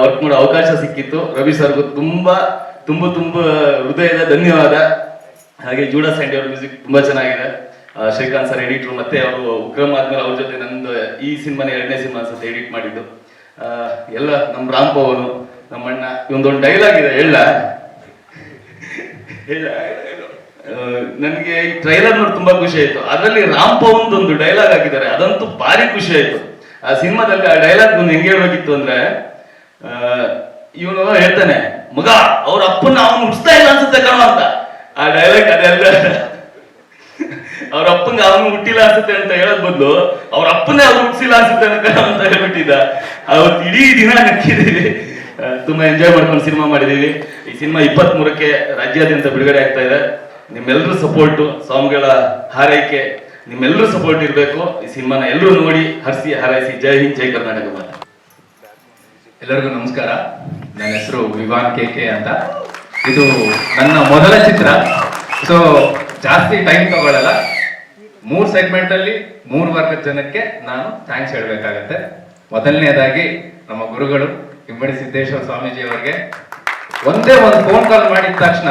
ವರ್ಕ್ ಮಾಡೋ ಅವಕಾಶ ಸಿಕ್ಕಿತ್ತು. ರವಿ ಸರ್ಗೂ ತುಂಬಾ ಹೃದಯದ ಧನ್ಯವಾದ. ಹಾಗೆ ಜೂಡಾ ಸ್ಯಾಂಡಿ ಅವ್ರ ಮ್ಯೂಸಿಕ್ ತುಂಬಾ ಚೆನ್ನಾಗಿದೆ. ಶ್ರೀಕಾಂತ್ ಸರ್ ಎಡಿಟ್ರು, ಮತ್ತೆ ಅವರು ಉಗ್ರಂ ಆದ್ಮೇಲೆ ಅವ್ರ ಜೊತೆ ನಂದು ಈ ಸಿನಿಮಾನ 2ನೇ ಸಿನಿಮಾ ಅನ್ಸುತ್ತೆ ಎಡಿಟ್ ಮಾಡಿದ್ದು. ಎಲ್ಲ ನಮ್ಮ ರಾಮ್ ಪವನು, ನಮ್ಮ ಅಣ್ಣ. ಒಂದೊಂದು ಡೈಲಾಗ್ ಇದೆ, ಹೇಳ ನನಗೆ ಈ ಟ್ರೈಲರ್ ನೋಡಿ ತುಂಬಾ ಖುಷಿ ಆಯ್ತು. ಅದರಲ್ಲಿ ರಾಮ್ ಪವನ್ ಒಂದು ಡೈಲಾಗ್ ಹಾಕಿದ್ದಾರೆ, ಅದಂತೂ ಭಾರಿ ಖುಷಿ ಆಯ್ತು. ಆ ಸಿನಿಮಾದಲ್ಲಿ ಆ ಡೈಲಾಗ್ ಒಂದು ಹೆಂಗೆ ಹೇಳ್ಬೇಕಿತ್ತು ಅಂದ್ರೆ, ಇವನು ಹೇಳ್ತಾನೆ, ಮಗ ಅವ್ರ ಅಪ್ಪನ ಅವನು ಹುಡ್ಸ್ತಾ ಇಲ್ಲ ಅನ್ಸುತ್ತೆ ಕಣ ಅಂತ. ಆ ಡೈಲಾಗ್ ಅದೆಲ್ಲ ಅವ್ರ ಅಪ್ಪಂಗೆ ಅವನು ಹುಟ್ಟಿಲ್ಲ ಅನ್ಸುತ್ತೆ ಅಂತ ಹೇಳೋದ್ ಬದಲು ಅವ್ರ ಅಪ್ಪನೇ ಅವ್ರು ಹುಟ್ಟಿಸಿಲ್ಲ ಅನ್ಸುತ್ತೆ ಅಂತ ಹೇಳ್ಬಿಟ್ಟಿದ್ದ. ಅವತ್ತು ಇಡೀ ದಿನ ನಕ್ಕಿದೀವಿ, ತುಂಬಾ ಎಂಜಾಯ್ ಮಾಡ್ಕೊಂಡು ಸಿನಿಮಾ ಮಾಡಿದೀವಿ. ಈ ಸಿನಿಮಾ 23ಕ್ಕೆ ರಾಜ್ಯಾದ್ಯಂತ ಬಿಡುಗಡೆ ಆಗ್ತಾ ಇದೆ. ನಿಮ್ಮೆಲ್ಲರೂ ಸಪೋರ್ಟು, ಸಾಂಗ್ಗಳ ಹಾರೈಕೆ, ನಿಮ್ಮೆಲ್ಲರೂ ಸಪೋರ್ಟ್ ಇರಬೇಕು. ಈ ಸಿನಿಮಾನ ಎಲ್ಲರೂ ನೋಡಿ ಹರಿಸಿ ಹಾರೈಸಿ. ಜೈ ಹಿಂದ್, ಜೈ ಕರ್ನಾಟಕ. ಎಲ್ಲರಿಗೂ ನಮಸ್ಕಾರ. ನನ್ನ ಹೆಸರು ವಿವಾನ್ KK ಅಂತ. ಇದು ನನ್ನ ಮೊದಲ ಚಿತ್ರ. ಸೊ ಜಾಸ್ತಿ ಟೈಮ್ ತಗೊಳ್ಳಲ್ಲ. 3 ಸೆಗ್ಮೆಂಟ್ ಅಲ್ಲಿ 3 ವರ್ಗದ ಜನಕ್ಕೆ ನಾನು ಥ್ಯಾಂಕ್ಸ್ ಹೇಳ್ಬೇಕಾಗತ್ತೆ. ಮೊದಲನೇದಾಗಿ ನಮ್ಮ ಗುರುಗಳು ಇಮ್ಮಡಿ ಸಿದ್ದೇಶ್ವರ ಸ್ವಾಮೀಜಿ ಅವರಿಗೆ ಒಂದೇ ಒಂದು ಫೋನ್ ಕಾಲ್ ಮಾಡಿದ ತಕ್ಷಣ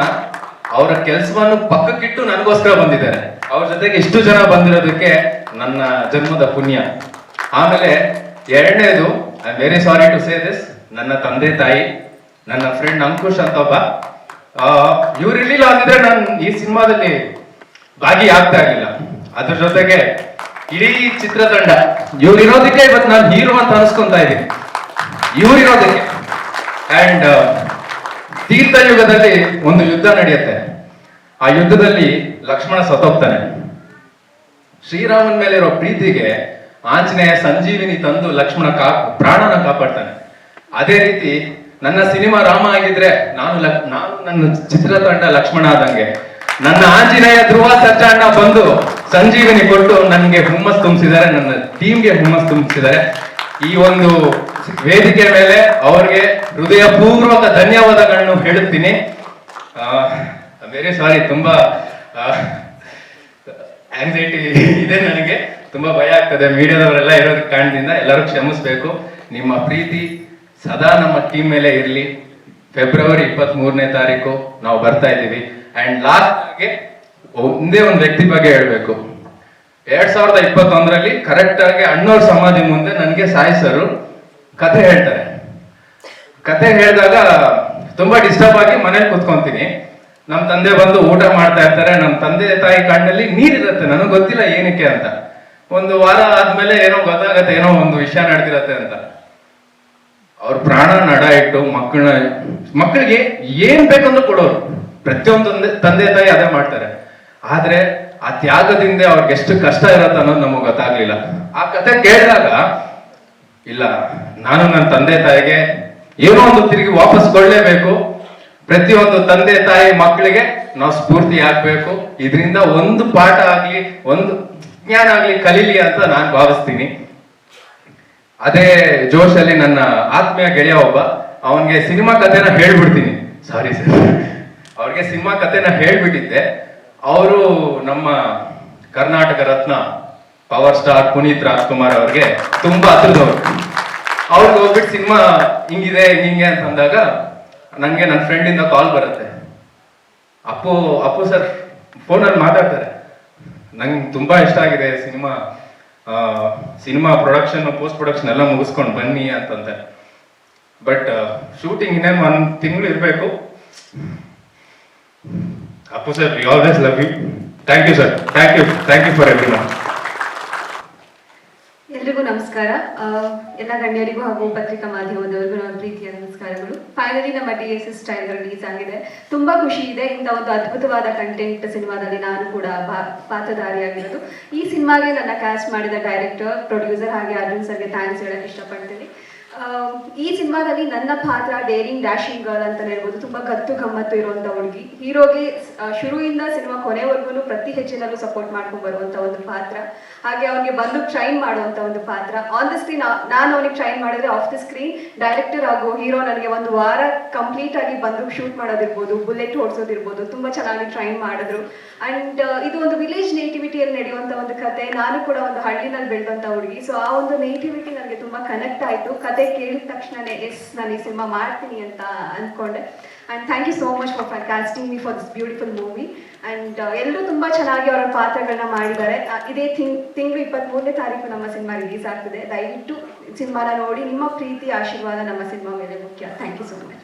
ಅವರ ಕೆಲಸವನ್ನು ಪಕ್ಕಕ್ಕಿಟ್ಟು ನನಗೋಸ್ಕರ ಬಂದಿದ್ದಾರೆ. ಅವ್ರ ಜೊತೆಗೆ ಇಷ್ಟು ಜನ ಬಂದಿರೋದಕ್ಕೆ ನನ್ನ ಜನ್ಮದ ಪುಣ್ಯ. ಆಮೇಲೆ ಎರಡನೇದು, I am very sorry to say this, ನನ್ನ ತಂದೆ ತಾಯಿ, ನನ್ನ ಫ್ರೆಂಡ್ ಅಂಕುಶ್ ಅಂತ ಒಬ್ಬ, ಇವ್ರಿರ್ಲಿಲ್ಲ ಅಂದಿದ್ರೆ ನಾನು ಈ ಸಿನಿಮಾದಲ್ಲಿ ಭಾಗಿಯಾಗ್ತಾ ಇರಲಿಲ್ಲ. ಅದ್ರ ಜೊತೆಗೆ ಇಡೀ ಚಿತ್ರತಂಡ, ಇವ್ರಿರೋದಕ್ಕೆ ಇವತ್ತು ನಾನು ಹೀರೋ ಅಂತ ಅನ್ಸ್ಕೊಂತಾ ಇದ್ದೀನಿ, ಇವ್ರಿರೋದಕ್ಕೆ. ಅಂಡ್ ತೀರ್ಥಯುಗದಲ್ಲಿ ಒಂದು ಯುದ್ಧ ನಡೆಯುತ್ತೆ. ಆ ಯುದ್ಧದಲ್ಲಿ ಲಕ್ಷ್ಮಣ ಸತ್ತೋಗ್ತಾನೆ. ಶ್ರೀರಾಮನ್ ಮೇಲೆ ಇರೋ ಪ್ರೀತಿಗೆ ಆಂಜನೇಯ ಸಂಜೀವಿನಿ ತಂದು ಲಕ್ಷ್ಮಣ ಪ್ರಾಣನ ಕಾಪಾಡ್ತಾನೆ. ಅದೇ ರೀತಿ ನನ್ನ ಸಿನಿಮಾ ರಾಮ ಆಗಿದ್ರೆ ನಾನು ನನ್ನ ಚಿತ್ರತಂಡ ಲಕ್ಷ್ಮಣ ಆದಂಗೆ, ನನ್ನ ಆಂಜನೇಯ ಧ್ರುವ ಸರ್ಜಾಣ್ಣ ಬಂದು ಸಂಜೀವಿನಿ ಕೊಟ್ಟು ನನಗೆ ಹುಮ್ಮಸ್ ತುಂಬಿಸಿದ್ದಾರೆ, ನನ್ನ ಟೀಮ್ಗೆ ಹುಮ್ಮಸ್ ತುಂಬಿಸಿದ್ದಾರೆ. ಈ ಒಂದು ವೇದಿಕೆ ಮೇಲೆ ಅವರಿಗೆ ಹೃದಯಪೂರ್ವಕ ಧನ್ಯವಾದಗಳನ್ನು ಹೇಳುತ್ತೀನಿ. ವೆರಿ ಸಾರಿ, ತುಂಬಾ ಆಂಗ್ಸೈಟಿ ಇದೆ ನನಗೆ, ತುಂಬಾ ಭಯ ಆಗ್ತದೆ ಮೀಡಿಯಾದವರೆಲ್ಲ ಇರೋದ್ ಕಾರಣದಿಂದ. ಎಲ್ಲರೂ ಕ್ಷಮಿಸ್ಬೇಕು. ನಿಮ್ಮ ಪ್ರೀತಿ ಸದಾ ನಮ್ಮ ಟೀಮ್ ಮೇಲೆ ಇರಲಿ. ಫೆಬ್ರವರಿ 23ನೇ ತಾರೀಕು ನಾವು ಬರ್ತಾ ಇದ್ದೀವಿ. ಅಂಡ್ ಲಾಸ್ಟ್ ಆಗಿ ಒಂದೇ ಒಂದು ವ್ಯಕ್ತಿ ಬಗ್ಗೆ ಹೇಳ್ಬೇಕು. 2021ರಲ್ಲಿ ಕರೆಕ್ಟ್ ಆಗಿ ಅಣ್ಣವ್ರ ಸಮಾಧಿ ಮುಂದೆ ನನಗೆ ಸಾಯಿ ಸರ್ ಕಥೆ ಹೇಳ್ತಾರೆ. ಕಥೆ ಹೇಳಿದಾಗ ತುಂಬಾ ಡಿಸ್ಟರ್ಬ್ ಆಗಿ ಮನೇಲಿ ಕುತ್ಕೊಂತೀನಿ. ನಮ್ಮ ತಂದೆ ಬಂದು ಊಟ ಮಾಡ್ತಾ ಇರ್ತಾರೆ. ನಮ್ಮ ತಂದೆ ತಾಯಿ ಕಣ್ಣಲ್ಲಿ ನೀರಿರುತ್ತೆ, ನನಗೆ ಗೊತ್ತಿಲ್ಲ ಏನಕ್ಕೆ ಅಂತ. ಒಂದು ವಾರ ಆದ್ಮೇಲೆ ಏನೋ ಗೊತ್ತಾಗತ್ತೆ, ಏನೋ ಒಂದು ವಿಷಯ ನಡೆದಿರತ್ತೆ ಅಂತ. ಅವ್ರ ಪ್ರಾಣ ನಡ ಇಟ್ಟು ಮಕ್ಕಳಿಗೆ ಏನ್ ಬೇಕಂದ್ರೂ ಕೊಡೋರು. ಪ್ರತಿಯೊಂದು ತಂದೆ ತಾಯಿ ಅದೇ ಮಾಡ್ತಾರೆ. ಆದ್ರೆ ಆ ತ್ಯಾಗದಿಂದ ಅವ್ರಿಗೆ ಎಷ್ಟು ಕಷ್ಟ ಇರತ್ತೆ ಅನ್ನೋದು ನಮಗೆ ಗೊತ್ತಾಗ್ಲಿಲ್ಲ. ಆ ಕಥೆ ಕೇಳಿದಾಗ ಇಲ್ಲ, ನಾನು ನನ್ನ ತಂದೆ ತಾಯಿಗೆ ಏನೋ ಒಂದು ತಿರುಗಿ ವಾಪಸ್ ಕೊಡ್ಲೇಬೇಕು. ಪ್ರತಿಯೊಂದು ತಂದೆ ತಾಯಿ ಮಕ್ಕಳಿಗೆ ನಾವು ಸ್ಫೂರ್ತಿ ಆಗ್ಬೇಕು. ಇದರಿಂದ ಒಂದು ಪಾಠ ಆಗ್ಲಿ, ಒಂದು ಜ್ಞಾನ ಆಗ್ಲಿ ಕಲೀಲಿ ಅಂತ ನಾನು ಭಾವಿಸ್ತೀನಿ. ಅದೇ ಜೋಶಲ್ಲಿ ನನ್ನ ಆತ್ಮೀಯ ಗೆಳೆಯ ಒಬ್ಬ, ಅವನ್ಗೆ ಸಿನಿಮಾ ಕಥೆನ ಹೇಳ್ಬಿಡ್ತೀನಿ. ಸಾರಿ ಸರ್, ಅವ್ರಿಗೆ ಸಿನಿಮಾ ಕಥೆನ ಹೇಳ್ಬಿಟ್ಟಿದ್ದೆ. ಅವರು ನಮ್ಮ ಕರ್ನಾಟಕ ರತ್ನ ಪವರ್ ಸ್ಟಾರ್ ಪುನೀತ್ ರಾಜ್ಕುಮಾರ್ ಅವ್ರಿಗೆ ತುಂಬಾ ಹತ್ರದವ್ರು. ಅವ್ರಿಗೆ ಹೋಗ್ಬಿಟ್ಟು ಸಿನಿಮಾ ಹಿಂಗಿದೆ ಹಿಂಗೆ ಅಂತ ಅಂದಾಗ ನಂಗೆ ನನ್ನ ಫ್ರೆಂಡಿಂದ ಕಾಲ್ ಬರುತ್ತೆ. ಅಪ್ಪು ಸರ್ ಫೋನಲ್ಲಿ ಮಾತಾಡ್ತಾರೆ, ನಂಗೆ ತುಂಬಾ ಇಷ್ಟ ಆಗಿದೆ ಸಿನಿಮಾ ಪ್ರೊಡಕ್ಷನ್ ಪೋಸ್ಟ್ ಪ್ರೊಡಕ್ಷನ್ ಎಲ್ಲ ಮುಗಿಸ್ಕೊಂಡು ಬನ್ನಿ ಅಂತಂದೆ. ಬಟ್ ಶೂಟಿಂಗ್ ಇನ್ನೇನು 1 ತಿಂಗಳು ಇರಬೇಕು. Appu sir, we always love you. Thank you sir, thank you for everyone. ಎಲ್ರಿಗೂ ನಮಸ್ಕಾರ. ಎಲ್ಲ ಗಣ್ಯರಿಗೂ ಹಾಗೂ ಪತ್ರಿಕಾ ಮಾಧ್ಯಮದವರಿಗೂ ನನ್ನ ಪ್ರೀತಿಯ ನಮಸ್ಕಾರಗಳು. ಫೈನಲಿ ನಮ್ಮ DSS ಟ್ರೈಲರ್ ರಿಲೀಸ್ ಆಗಿದೆ. ತುಂಬಾ ಖುಷಿ ಇದೆ. ಇಂಥ ಒಂದು ಅದ್ಭುತವಾದ ಕಂಟೆಂಟ್ ಸಿನಿಮಾದಲ್ಲಿ ನಾನು ಕೂಡ ಪಾತ್ರಧಾರಿಯಾಗಿರೋದು. ಈ ಸಿನಿಮಾಗೆ ನನ್ನ ಕ್ಯಾಸ್ಟ್ ಮಾಡಿದ ಡೈರೆಕ್ಟರ್, ಪ್ರೊಡ್ಯೂಸರ್ ಹಾಗೆ ಅರ್ಜುನ್ ಸರ್ಗೆ ಥ್ಯಾಂಕ್ಸ್ ಹೇಳಕ್ ಇಷ್ಟಪಡ್ತೀನಿ. ಈ ಸಿನಿಮಾದಲ್ಲಿ ನನ್ನ ಪಾತ್ರ ಡೇರಿಂಗ್ ಡ್ಯಾಶಿಂಗ್ ಗರ್ಲ್ ಅಂತ ಹೇಳ್ಬೋದು. ತುಂಬಾ ಗತ್ತು ಗಮ್ಮತ್ತು ಇರುವಂತ ಹುಡುಗಿ. ಹೀರೋಗೆ ಶುರುವಿಂದ ಸಿನಿಮಾ ಕೊನೆವರೆಗೂ ಪ್ರತಿ ಹೆಜ್ಜೆನಲ್ಲೂ ಸಪೋರ್ಟ್ ಮಾಡ್ಕೊಂಡು ಬರುವಂತ ಒಂದು ಪಾತ್ರ. ಹಾಗೆ ಅವನಿಗೆ ಬಂದು ಟ್ರೈನ್ ಮಾಡುವಂತ ಒಂದು ಪಾತ್ರ. ಆನ್ ದ ಸ್ಕ್ರೀನ್ ನಾನು ಅವನಿಗೆ ಟ್ರೈನ್ ಮಾಡಿದ್ರೆ, ಆಫ್ ದ ಸ್ಕ್ರೀನ್ ಡೈರೆಕ್ಟರ್ ಹಾಗೂ ಹೀರೋ ನನಗೆ 1 ವಾರ ಕಂಪ್ಲೀಟ್ ಆಗಿ ಬಂದು ಶೂಟ್ ಮಾಡೋದಿರ್ಬೋದು, ಬುಲೆಟ್ ಓಡಿಸೋದಿರ್ಬೋದು, ತುಂಬಾ ಚೆನ್ನಾಗಿ ಟ್ರೈನ್ ಮಾಡಿದ್ರು. ಅಂಡ್ ಇದು ಒಂದು ವಿಲೇಜ್ ನೇಟಿವಿಟಿಯಲ್ಲಿ ನಡೆಯುವಂತ ಒಂದು ಕತೆ. ನಾನು ಕೂಡ ಒಂದು ಹಳ್ಳಿನಲ್ಲಿ ಬೆಳೆದಂತ ಹುಡುಗಿ. ಸೊ ಆ ಒಂದು ನೇಟಿವಿಟಿ ನನಗೆ ತುಂಬಾ ಕನೆಕ್ಟ್ ಆಯ್ತು. ಕತೆ ಕೇಳಿದ ತಕ್ಷಣನೇ ಎಸ್, ನಾನು ಈ ಸಿನಿಮಾ ಮಾಡ್ತೀನಿ ಅಂತ ಅಂದ್ಕೊಂಡೆ. And thank you so much for casting me for this beautiful movie. And ಎಲ್ಲರೂ ತುಂಬಾ ಚೆನ್ನಾಗಿ ಅವರ ಪಾತ್ರಗಳನ್ನ ಮಾಡಿದ್ದಾರೆ. ಇದೇ ತಿಂಗಳು 23ನೇ ತಾರೀಕು ನಮ್ಮ ಸಿನಿಮಾ ರಿಲೀಸ್ ಆಗ್ತದೆ. ದಯವಿಟ್ಟು ಸಿನಿಮಾನ ನೋಡಿ. ನಿಮ್ಮ ಪ್ರೀತಿ ಆಶೀರ್ವಾದ ನಮ್ಮ ಸಿನಿಮಾ ಮೇಲೆ ಮುಖ್ಯ. Thank you so much.